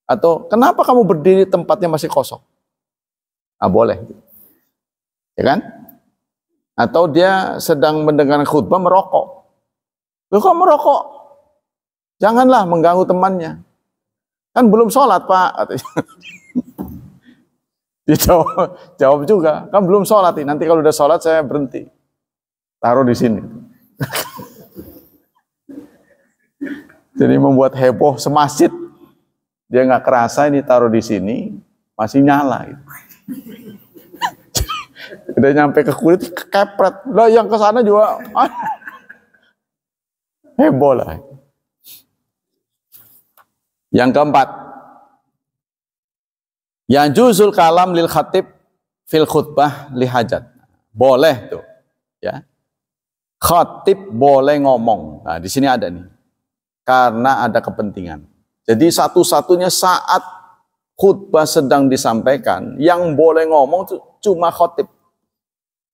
Atau kenapa kamu berdiri tempatnya masih kosong? Ah, boleh. Ya kan? Atau dia sedang mendengar khutbah merokok. Loh, kok merokok? Janganlah mengganggu temannya. Kan belum sholat, Pak. Jawab juga, kan belum sholat. Nanti kalau udah sholat saya berhenti. Taruh di sini. Jadi membuat heboh semasjid. Dia nggak kerasa ini taruh di sini, masih nyala. Udah nyampe ke kulit, kepret. Lah yang ke sana juga heboh lah. Yang keempat, yajuzul kalam lil khatib fil khutbah li hajat. Boleh tuh, ya. Khatib boleh ngomong. Nah, di sini ada nih. Karena ada kepentingan. Jadi satu-satunya saat khutbah sedang disampaikan, yang boleh ngomong tuh cuma khatib.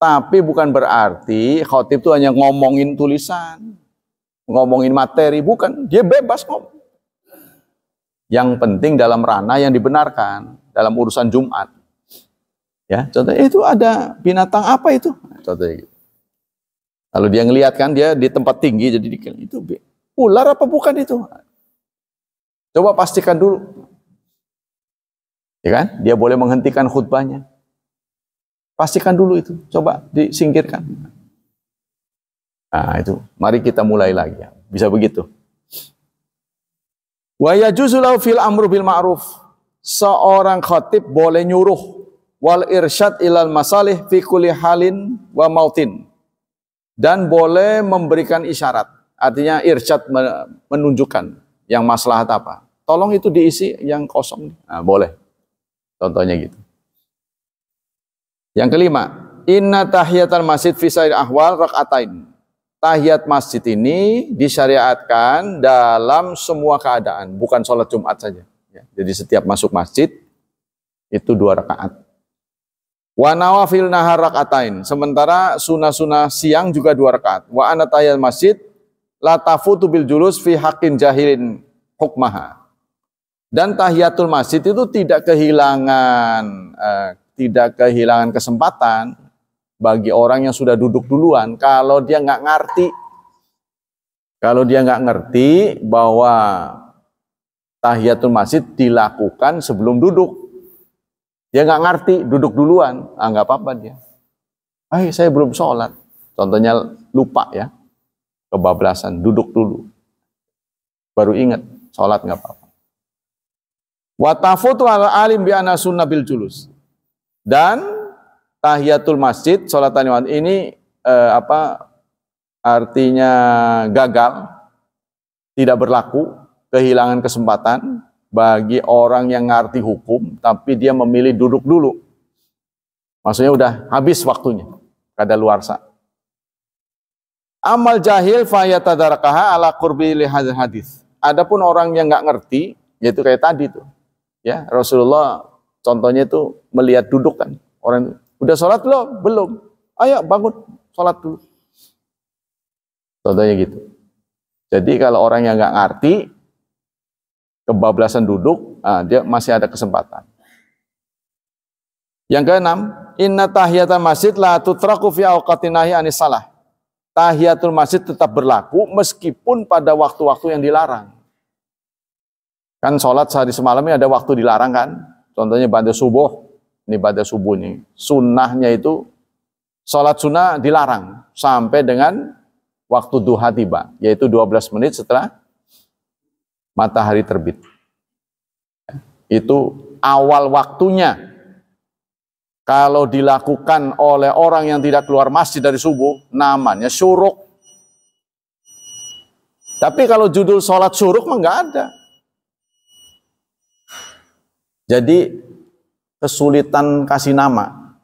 Tapi bukan berarti khatib itu hanya ngomongin tulisan, ngomongin materi, bukan. Dia bebas ngomong. Yang penting dalam ranah yang dibenarkan, dalam urusan Jumat. Ya, contohnya itu ada binatang apa itu? Contohnya gitu. Kalau dia ngelihat kan dia di tempat tinggi jadi itu ular apa bukan itu? Coba pastikan dulu. Ya kan? Dia boleh menghentikan khutbahnya. Pastikan dulu itu. Coba disingkirkan. Nah, itu. Mari kita mulai lagi ya. Bisa begitu. Wa yajuzu lahu fil amru bil ma'ruf. Seorang khatib boleh nyuruh wal irsyad ilal masalih fi kulli halin wa mautin. Dan boleh memberikan isyarat. Artinya irsyad menunjukkan yang maslahat apa. Tolong itu diisi yang kosong. Nah, boleh. Contohnya gitu. Yang kelima, inna tahiyatal masjid fi sair ahwal rak'atain. Tahiyat masjid ini disyariatkan dalam semua keadaan, bukan sholat Jumat saja. Ya, jadi setiap masuk masjid itu 2 rakaat. Wa nawafil nahar rak'atain. Sementara sunah-sunah siang juga 2 rakaat. Wa anna tahiyat masjid la tafutu bil julus fi haqqin jahilin hukmaha. Dan tahiyatul masjid itu tidak kehilangan kesempatan bagi orang yang sudah duduk duluan kalau dia nggak ngerti. Kalau dia nggak ngerti bahwa tahiyatul masjid dilakukan sebelum duduk. Dia nggak ngerti, duduk duluan. Nggak apa-apa dia. Saya belum sholat. Contohnya lupa ya. Kebablasan, duduk dulu. Baru ingat, sholat nggak apa-apa. Wa tafutu ala alim bi anna sunnah bil julus. Dan tahiyatul masjid salat ini artinya gagal, tidak berlaku, kehilangan kesempatan bagi orang yang ngerti hukum tapi dia memilih duduk dulu. Maksudnya udah habis waktunya, kadaluarsa. Amal jahil fayatadarakaha ala qurbi li hadzal hadis. Adapun orang yang nggak ngerti, yaitu kayak tadi tuh. Ya, Rasulullah contohnya itu melihat duduk kan. Orang udah sholat belum? Belum. Ayo bangun, sholat dulu. Contohnya gitu. Jadi kalau orang yang nggak ngerti, kebablasan duduk, dia masih ada kesempatan. Yang keenam, inna tahiyatul masjid la tutraku fi awqatin nahi anis salah. Tahiyatul masjid tetap berlaku meskipun pada waktu-waktu yang dilarang. Kan sholat sehari semalam ini ada waktu dilarang kan. Contohnya ba'da subuh. Ini ba'da subuh nih. Sunnahnya itu sholat sunnah dilarang. Sampai dengan waktu duha tiba. Yaitu 12 menit setelah matahari terbit. Itu awal waktunya. Kalau dilakukan oleh orang yang tidak keluar masjid dari subuh. Namanya syuruk. Tapi kalau judul sholat syuruk mah nggak ada. Jadi kesulitan kasih nama.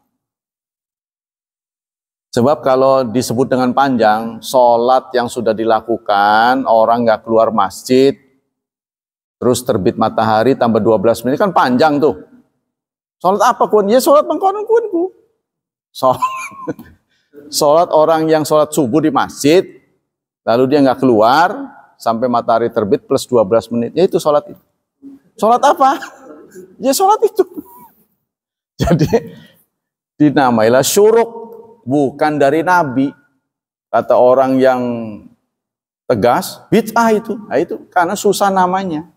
Sebab kalau disebut dengan panjang, sholat yang sudah dilakukan, orang nggak keluar masjid, terus terbit matahari tambah 12 menit, kan panjang tuh. Sholat apa kun? Ya sholat mengkonon kunku. Sholat orang yang sholat subuh di masjid, lalu dia nggak keluar, sampai matahari terbit plus 12 menit, ya itu sholat itu. Sholat apa? Ya sholat itu. Jadi dinamailah syuruk, bukan dari Nabi. Kata orang yang tegas, bid'ah itu. Nah, itu karena susah namanya.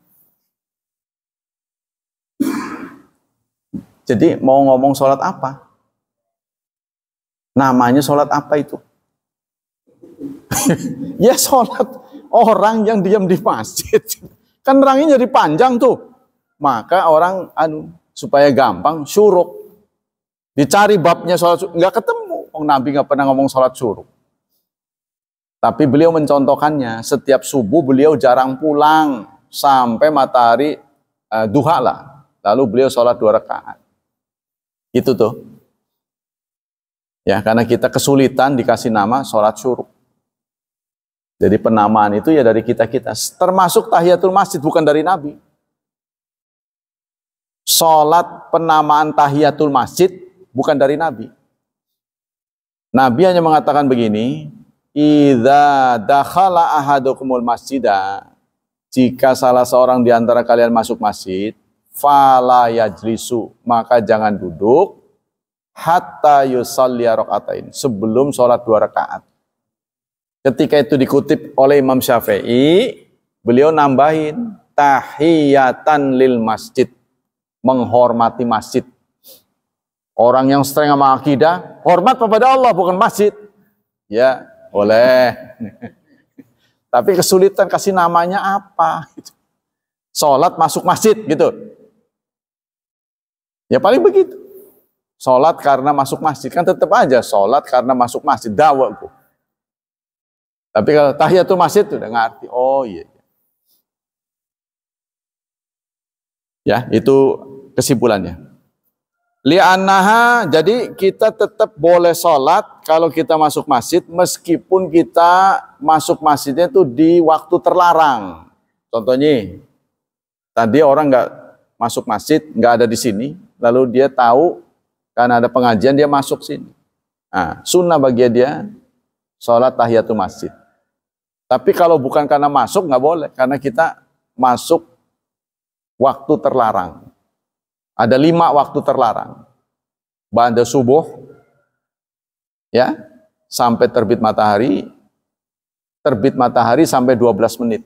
Jadi mau ngomong sholat apa? Namanya sholat apa itu? Ya sholat orang yang diam di masjid. Kan rangnya jadi panjang tuh. Maka orang supaya gampang syuruk. Dicari babnya sholat syuruk, nggak ketemu. Nabi nggak pernah ngomong sholat syuruk. Tapi beliau mencontohkannya. Setiap subuh beliau jarang pulang sampai matahari duha lah. Lalu beliau sholat 2 rakaat. Itu tuh. Ya, karena kita kesulitan dikasih nama sholat syuruk. Jadi penamaan itu ya dari kita-kita. Termasuk tahiyatul masjid, bukan dari Nabi. Sholat penamaan tahiyatul masjid bukan dari Nabi. Nabi hanya mengatakan begini, idza dakhala ahadukumul masjidah, jika salah seorang di antara kalian masuk masjid, fala yajlisu, maka jangan duduk hatta yusalli rakaatain, sebelum sholat 2 rakaat. Ketika itu dikutip oleh Imam Syafi'i, beliau nambahin tahiyatan lil masjid, menghormati masjid. Orang yang streng sama akidah, hormat kepada Allah bukan masjid. Ya, boleh. Tapi kesulitan kasih namanya apa? Sholat masuk masjid gitu. Ya paling begitu. Sholat karena masuk masjid. Kan tetap aja sholat karena masuk masjid. Dakwah. Tapi kalau tahiyatul masjid udah ngerti. Oh iya. Ya, itu kesimpulannya. Li'annaha, jadi kita tetap boleh sholat kalau kita masuk masjid, meskipun kita masuk masjidnya itu di waktu terlarang. Contohnya, tadi orang nggak masuk masjid, nggak ada di sini, lalu dia tahu karena ada pengajian dia masuk sini. Nah, sunnah bagi dia sholat tahiyatul masjid. Tapi kalau bukan karena masuk nggak boleh, karena kita masuk waktu terlarang. Ada 5 waktu terlarang. Ba'da subuh, ya, sampai terbit matahari sampai 12 menit.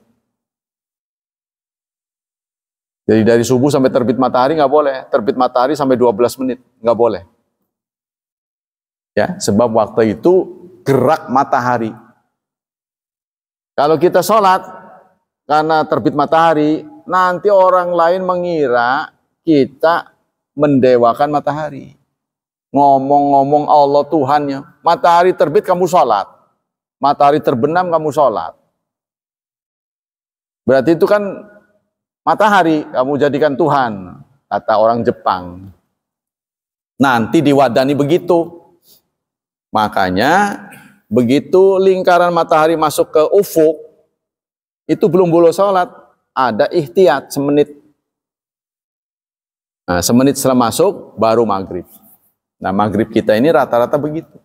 Jadi dari subuh sampai terbit matahari nggak boleh, terbit matahari sampai 12 menit nggak boleh. Ya, sebab waktu itu gerak matahari. Kalau kita sholat karena terbit matahari, nanti orang lain mengira kita mendewakan matahari. Ngomong-ngomong Allah Tuhannya, matahari terbit kamu sholat, matahari terbenam kamu sholat. Berarti itu kan matahari kamu jadikan Tuhan, kata orang Jepang. Nanti diwadani begitu. Makanya begitu lingkaran matahari masuk ke ufuk, itu belum boleh sholat, ada ihtiyat semenit. Nah, semenit setelah masuk baru maghrib. Nah, maghrib kita ini rata-rata begitu.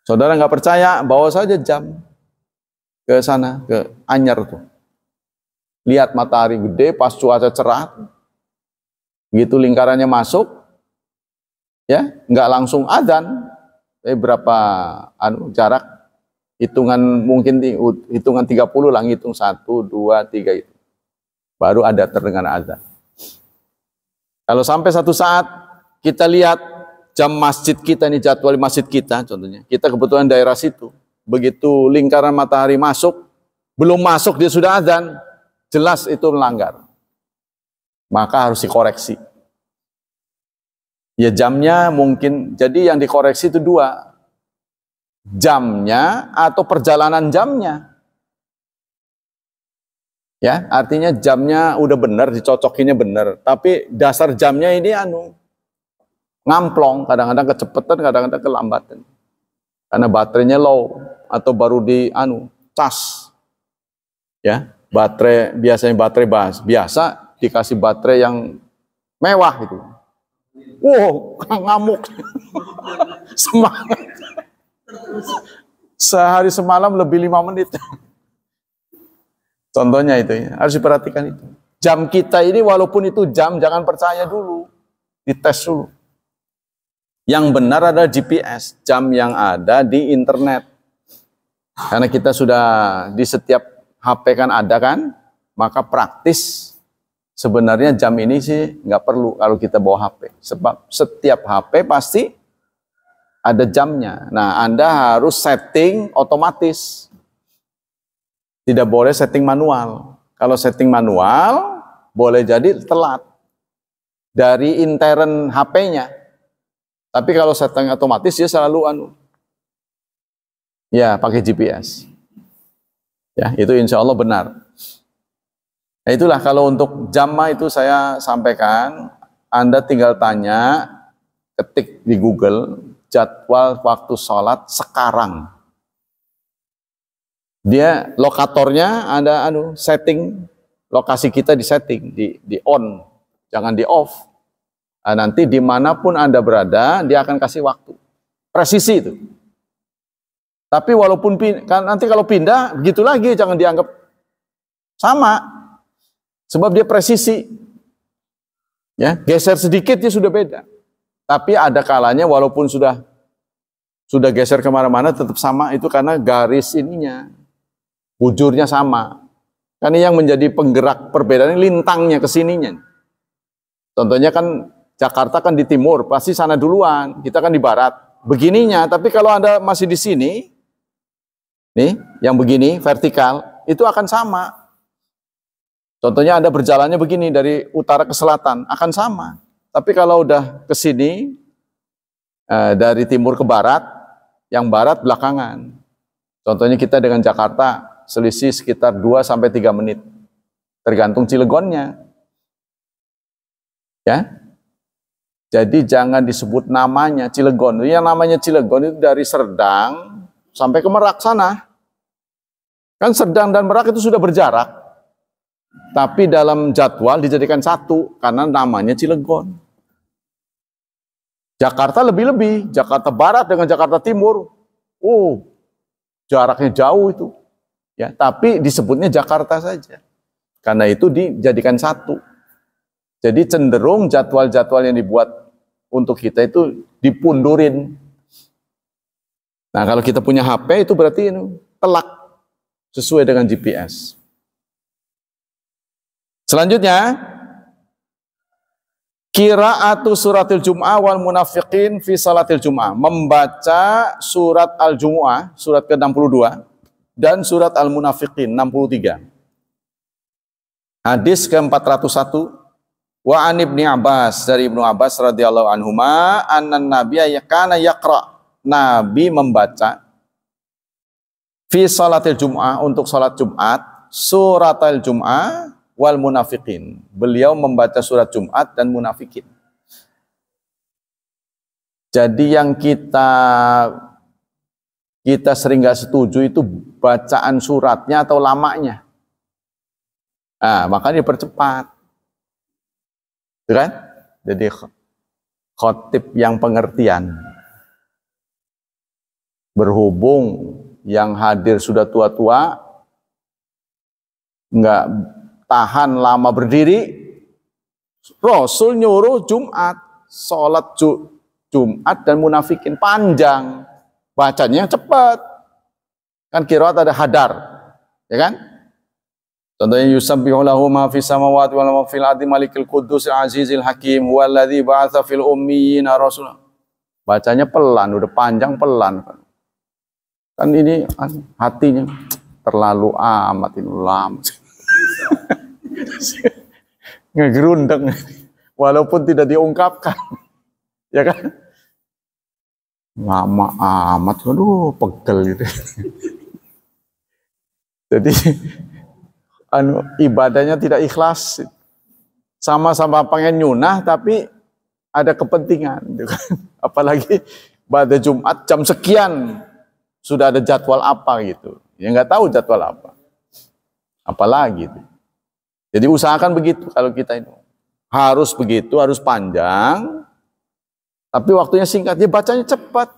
Saudara nggak percaya, bawa saja jam ke sana, ke Anyar tuh. Lihat matahari gede pas cuaca cerah. Begitu lingkarannya masuk, ya nggak langsung adzan. Berapa jarak? Hitungan mungkin hitungan 30 lah, hitung 1, 2, 3 itu. Baru ada terdengar adzan. Kalau sampai satu saat kita lihat jam masjid kita, ini jadwal masjid kita contohnya, kita kebetulan daerah situ, begitu lingkaran matahari masuk, belum masuk dia sudah adzan, jelas itu melanggar. Maka harus dikoreksi. Ya jamnya mungkin, jadi yang dikoreksi itu 2. Jamnya atau perjalanan jamnya. Ya, artinya jamnya udah benar, dicocokinnya benar, tapi dasar jamnya ini ngamplong, kadang-kadang kecepatan, kadang-kadang kelambatan. Karena baterainya low atau baru cas. Ya, baterai biasanya baterai biasa dikasih baterai yang mewah itu. Wow, ngamuk. Semangat. Sehari semalam lebih 5 menit. Contohnya itu ya, harus diperhatikan itu. Jam kita ini walaupun itu jam, jangan percaya dulu. Dites dulu. Yang benar adalah GPS, jam yang ada di internet. Karena kita sudah di setiap HP kan ada kan, maka praktis sebenarnya jam ini sih nggak perlu kalau kita bawa HP. Sebab setiap HP pasti ada jamnya. Nah, Anda harus setting otomatis. Tidak boleh setting manual. Kalau setting manual, boleh jadi telat dari intern HP-nya. Tapi kalau setting otomatis, dia selalu ya pakai GPS. Ya, itu insya Allah benar. Nah, itulah kalau untuk jam itu saya sampaikan, Anda tinggal tanya, ketik di Google, jadwal waktu sholat sekarang. Dia lokatornya ada setting, lokasi kita di setting, di on, jangan di off. Nah, nanti dimanapun Anda berada, dia akan kasih waktu. Presisi itu. Tapi walaupun nanti kalau pindah, begitu lagi, jangan dianggap sama. Sebab dia presisi. Ya, geser sedikit dia sudah beda. Tapi ada kalanya walaupun sudah geser kemana-mana tetap sama, itu karena garis ininya. Bujurnya sama. Karena yang menjadi penggerak perbedaan lintangnya ke sininya. Contohnya kan Jakarta kan di timur, pasti sana duluan. Kita kan di barat. Begininya, tapi kalau Anda masih di sini, nih, yang begini, vertikal, itu akan sama. Contohnya Anda berjalannya begini, dari utara ke selatan, akan sama. Tapi kalau udah ke sini, dari timur ke barat, yang barat belakangan. Contohnya kita dengan Jakarta, selisih sekitar 2-3 menit. Tergantung Cilegonnya. Ya. Jadi jangan disebut namanya Cilegon. Yang namanya Cilegon itu dari Serdang sampai ke Merak sana. Kan Serdang dan Merak itu sudah berjarak. Tapi dalam jadwal dijadikan satu karena namanya Cilegon. Jakarta lebih-lebih. Jakarta Barat dengan Jakarta Timur. Jaraknya jauh itu. Ya, tapi disebutnya Jakarta saja. Karena itu dijadikan satu. Jadi cenderung jadwal-jadwal yang dibuat untuk kita itu dipundurin. Nah, kalau kita punya HP itu berarti telak sesuai dengan GPS. Selanjutnya, qiraatu suratil Jum'ah wal munafiqin fi salatil Jum'ah. Membaca surat Al-Jumu'ah, surat ke-62 dan surat Al-Munafiqin 63. Hadis ke-401 wa an Ibnu Abbas, dari Ibnu Abbas radhiyallahu anhuma annan nabiyya kana yaqra, Nabi membaca fi salatil Jum'ah, untuk salat Jumat, suratal Jum'ah wal Munafiqin. Beliau membaca surat Jumat dan Munafiqin. Jadi yang kita sering nggak setuju itu bacaan suratnya atau lamanya. Nah, makanya dipercepat. Kan? Jadi khotib yang pengertian. Berhubung yang hadir sudah tua-tua, nggak tahan lama berdiri, Rasul nyuruh Jumat, sholat Jumat dan Munafikin panjang. Bacanya cepat. Kan qiraat ada hadar. Ya kan? Contohnya yusabbihu lahu ma fis samawati wa ma fil ardi malikil quddus azizil hakim huwallazi ba'atsa fil ummiyina rasul. Bacanya pelan, udah panjang pelan. Kan ini hatinya terlalu amat ini lama. Ngegerundeng walaupun tidak diungkapkan. Ya kan? Lama amat, aduh pegel gitu. Jadi ibadahnya tidak ikhlas, sama-sama pengen nyunah tapi ada kepentingan, gitu kan? Apalagi pada Jumat jam sekian sudah ada jadwal apa gitu, ya nggak tahu jadwal apa, apalagi itu. Jadi usahakan begitu kalau kita itu harus begitu, harus panjang. Tapi waktunya singkat, dia bacanya cepat.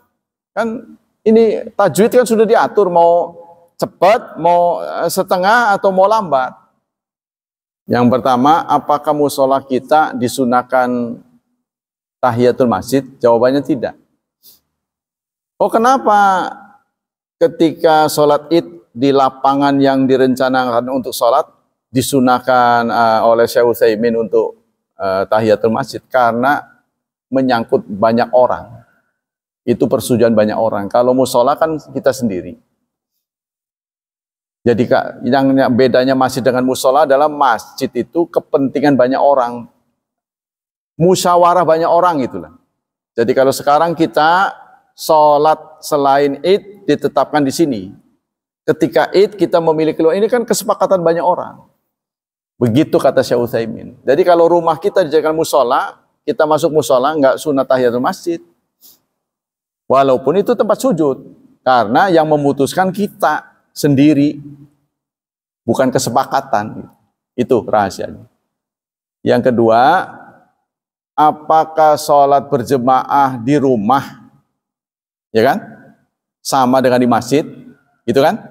Kan ini tajwid kan sudah diatur, mau cepat, mau setengah, atau mau lambat. Yang pertama, apakah musola kita disunahkan tahiyatul masjid? Jawabannya tidak. Oh, kenapa ketika sholat id di lapangan yang direncanakan untuk sholat disunahkan oleh Syekh Utsaimin untuk tahiyatul masjid? Karena menyangkut banyak orang. Itu persetujuan banyak orang. Kalau musola kan kita sendiri. Jadi yang bedanya masjid dengan musola adalah masjid itu kepentingan banyak orang. Musyawarah banyak orang itulah. Jadi kalau sekarang kita sholat selain id ditetapkan di sini. Ketika id kita memilih keluar, ini kan kesepakatan banyak orang. Begitu kata Syekh Utsaimin. Jadi kalau rumah kita dijadikan musola, kita masuk musola nggak sunat tahiyatul masjid. Walaupun itu tempat sujud. Karena yang memutuskan kita sendiri, bukan kesepakatan. Itu rahasianya. Yang kedua, apakah sholat berjemaah di rumah, ya kan, sama dengan di masjid, gitu kan?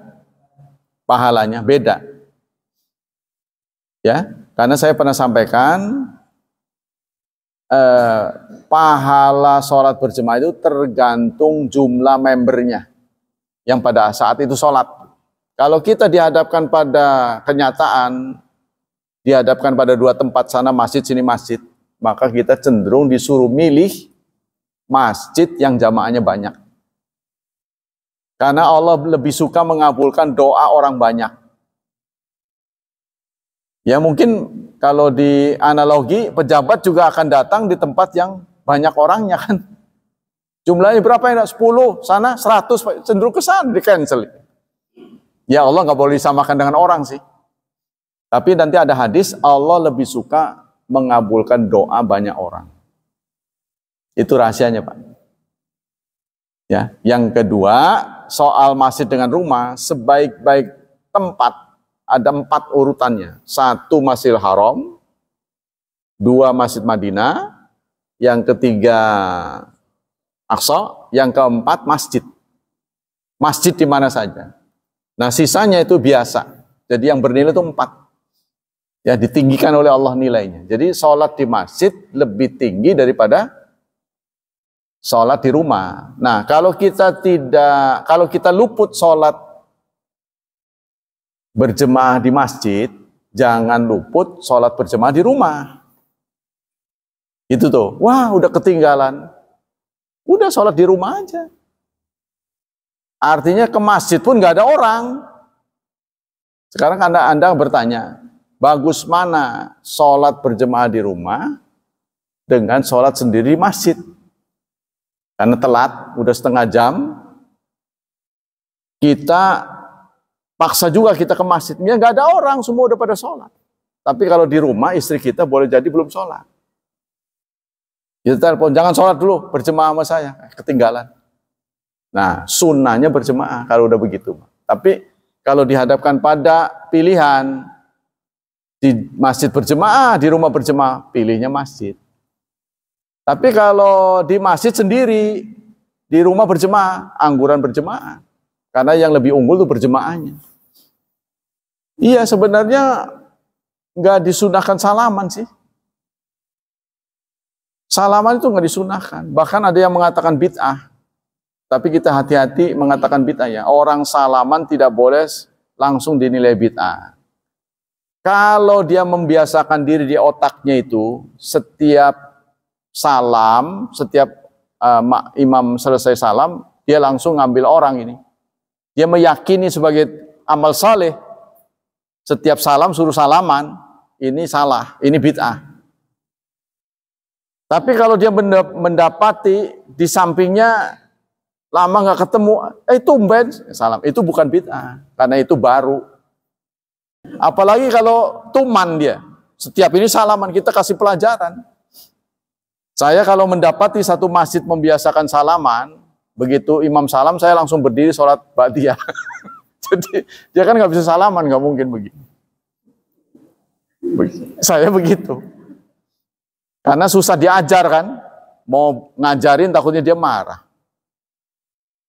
Pahalanya beda. Ya, karena saya pernah sampaikan, pahala sholat berjemaah itu tergantung jumlah membernya yang pada saat itu sholat. Kalau kita dihadapkan pada kenyataan, dihadapkan pada dua tempat, sana masjid, sini masjid, maka kita cenderung disuruh milih masjid yang jamaahnya banyak. Karena Allah lebih suka mengabulkan doa orang banyak. Ya mungkin kalau di analogi, pejabat juga akan datang di tempat yang banyak orangnya kan. Jumlahnya berapa ya? 10, sana 100, cenderung ke sana, di cancel. Ya Allah nggak boleh disamakan dengan orang sih. Tapi nanti ada hadis, Allah lebih suka mengabulkan doa banyak orang. Itu rahasianya, Pak. Ya, yang kedua, soal masjid dengan rumah, sebaik-baik tempat ada 4 urutannya. 1 Masjidil Haram, 2 Masjid Madinah, yang ketiga Aqsa, yang keempat masjid. Masjid di mana saja. Nah, sisanya itu biasa. Jadi yang bernilai itu 4. Ya, ditinggikan oleh Allah nilainya. Jadi sholat di masjid lebih tinggi daripada sholat di rumah. Nah, kalau kita luput sholat berjemaah di masjid, jangan luput sholat berjemaah di rumah. Itu tuh, wah udah ketinggalan. Udah sholat di rumah aja. Artinya ke masjid pun nggak ada orang. Sekarang Anda bertanya, bagus mana sholat berjemaah di rumah dengan sholat sendiri di masjid? Karena telat, udah setengah jam, kita paksa juga kita ke masjidnya, nggak ada orang, semua udah pada sholat. Tapi kalau di rumah, istri kita boleh jadi belum sholat. Kita telepon, jangan sholat dulu, berjemaah sama saya, ketinggalan. Nah, sunnahnya berjemaah kalau udah begitu. Tapi kalau dihadapkan pada pilihan di masjid berjemaah, di rumah berjemaah, pilihnya masjid. Tapi kalau di masjid sendiri, di rumah berjemaah, angguran berjemaah. Karena yang lebih unggul itu berjemaahnya. Iya, sebenarnya nggak disunahkan salaman sih. Salaman itu nggak disunahkan. Bahkan ada yang mengatakan bid'ah. Tapi kita hati-hati mengatakan bid'ah ya. Orang salaman tidak boleh langsung dinilai bid'ah. Kalau dia membiasakan diri di otaknya itu, setiap salam, setiap imam selesai salam, dia langsung ngambil orang ini. Dia meyakini sebagai amal saleh. Setiap salam suruh salaman, ini salah, ini bid'ah. Tapi kalau dia mendapati di sampingnya lama nggak ketemu, tumben salam, itu bukan bid'ah, karena itu baru. Apalagi kalau tuman dia, setiap ini salaman, kita kasih pelajaran. Saya kalau mendapati satu masjid membiasakan salaman, begitu imam salam, saya langsung berdiri sholat ba'diyah. Jadi dia kan nggak bisa salaman, nggak mungkin begini. Saya begitu. Karena susah diajar kan, mau ngajarin takutnya dia marah.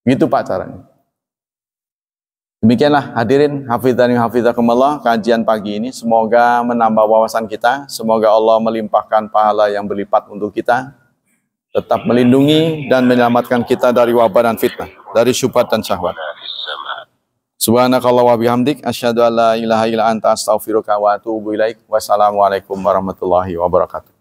Gitu Pak caranya. Demikianlah hadirin hafizani hafizakumullah kajian pagi ini, semoga menambah wawasan kita, semoga Allah melimpahkan pahala yang berlipat untuk kita, tetap melindungi dan menyelamatkan kita dari wabah dan fitnah, dari syubhat dan syahwat. Subhanakallah wa bihamdik asyhadu an la ilaha illa anta astaghfiruka wa atubu ilaik. Wassalamualaikum warahmatullahi wabarakatuh.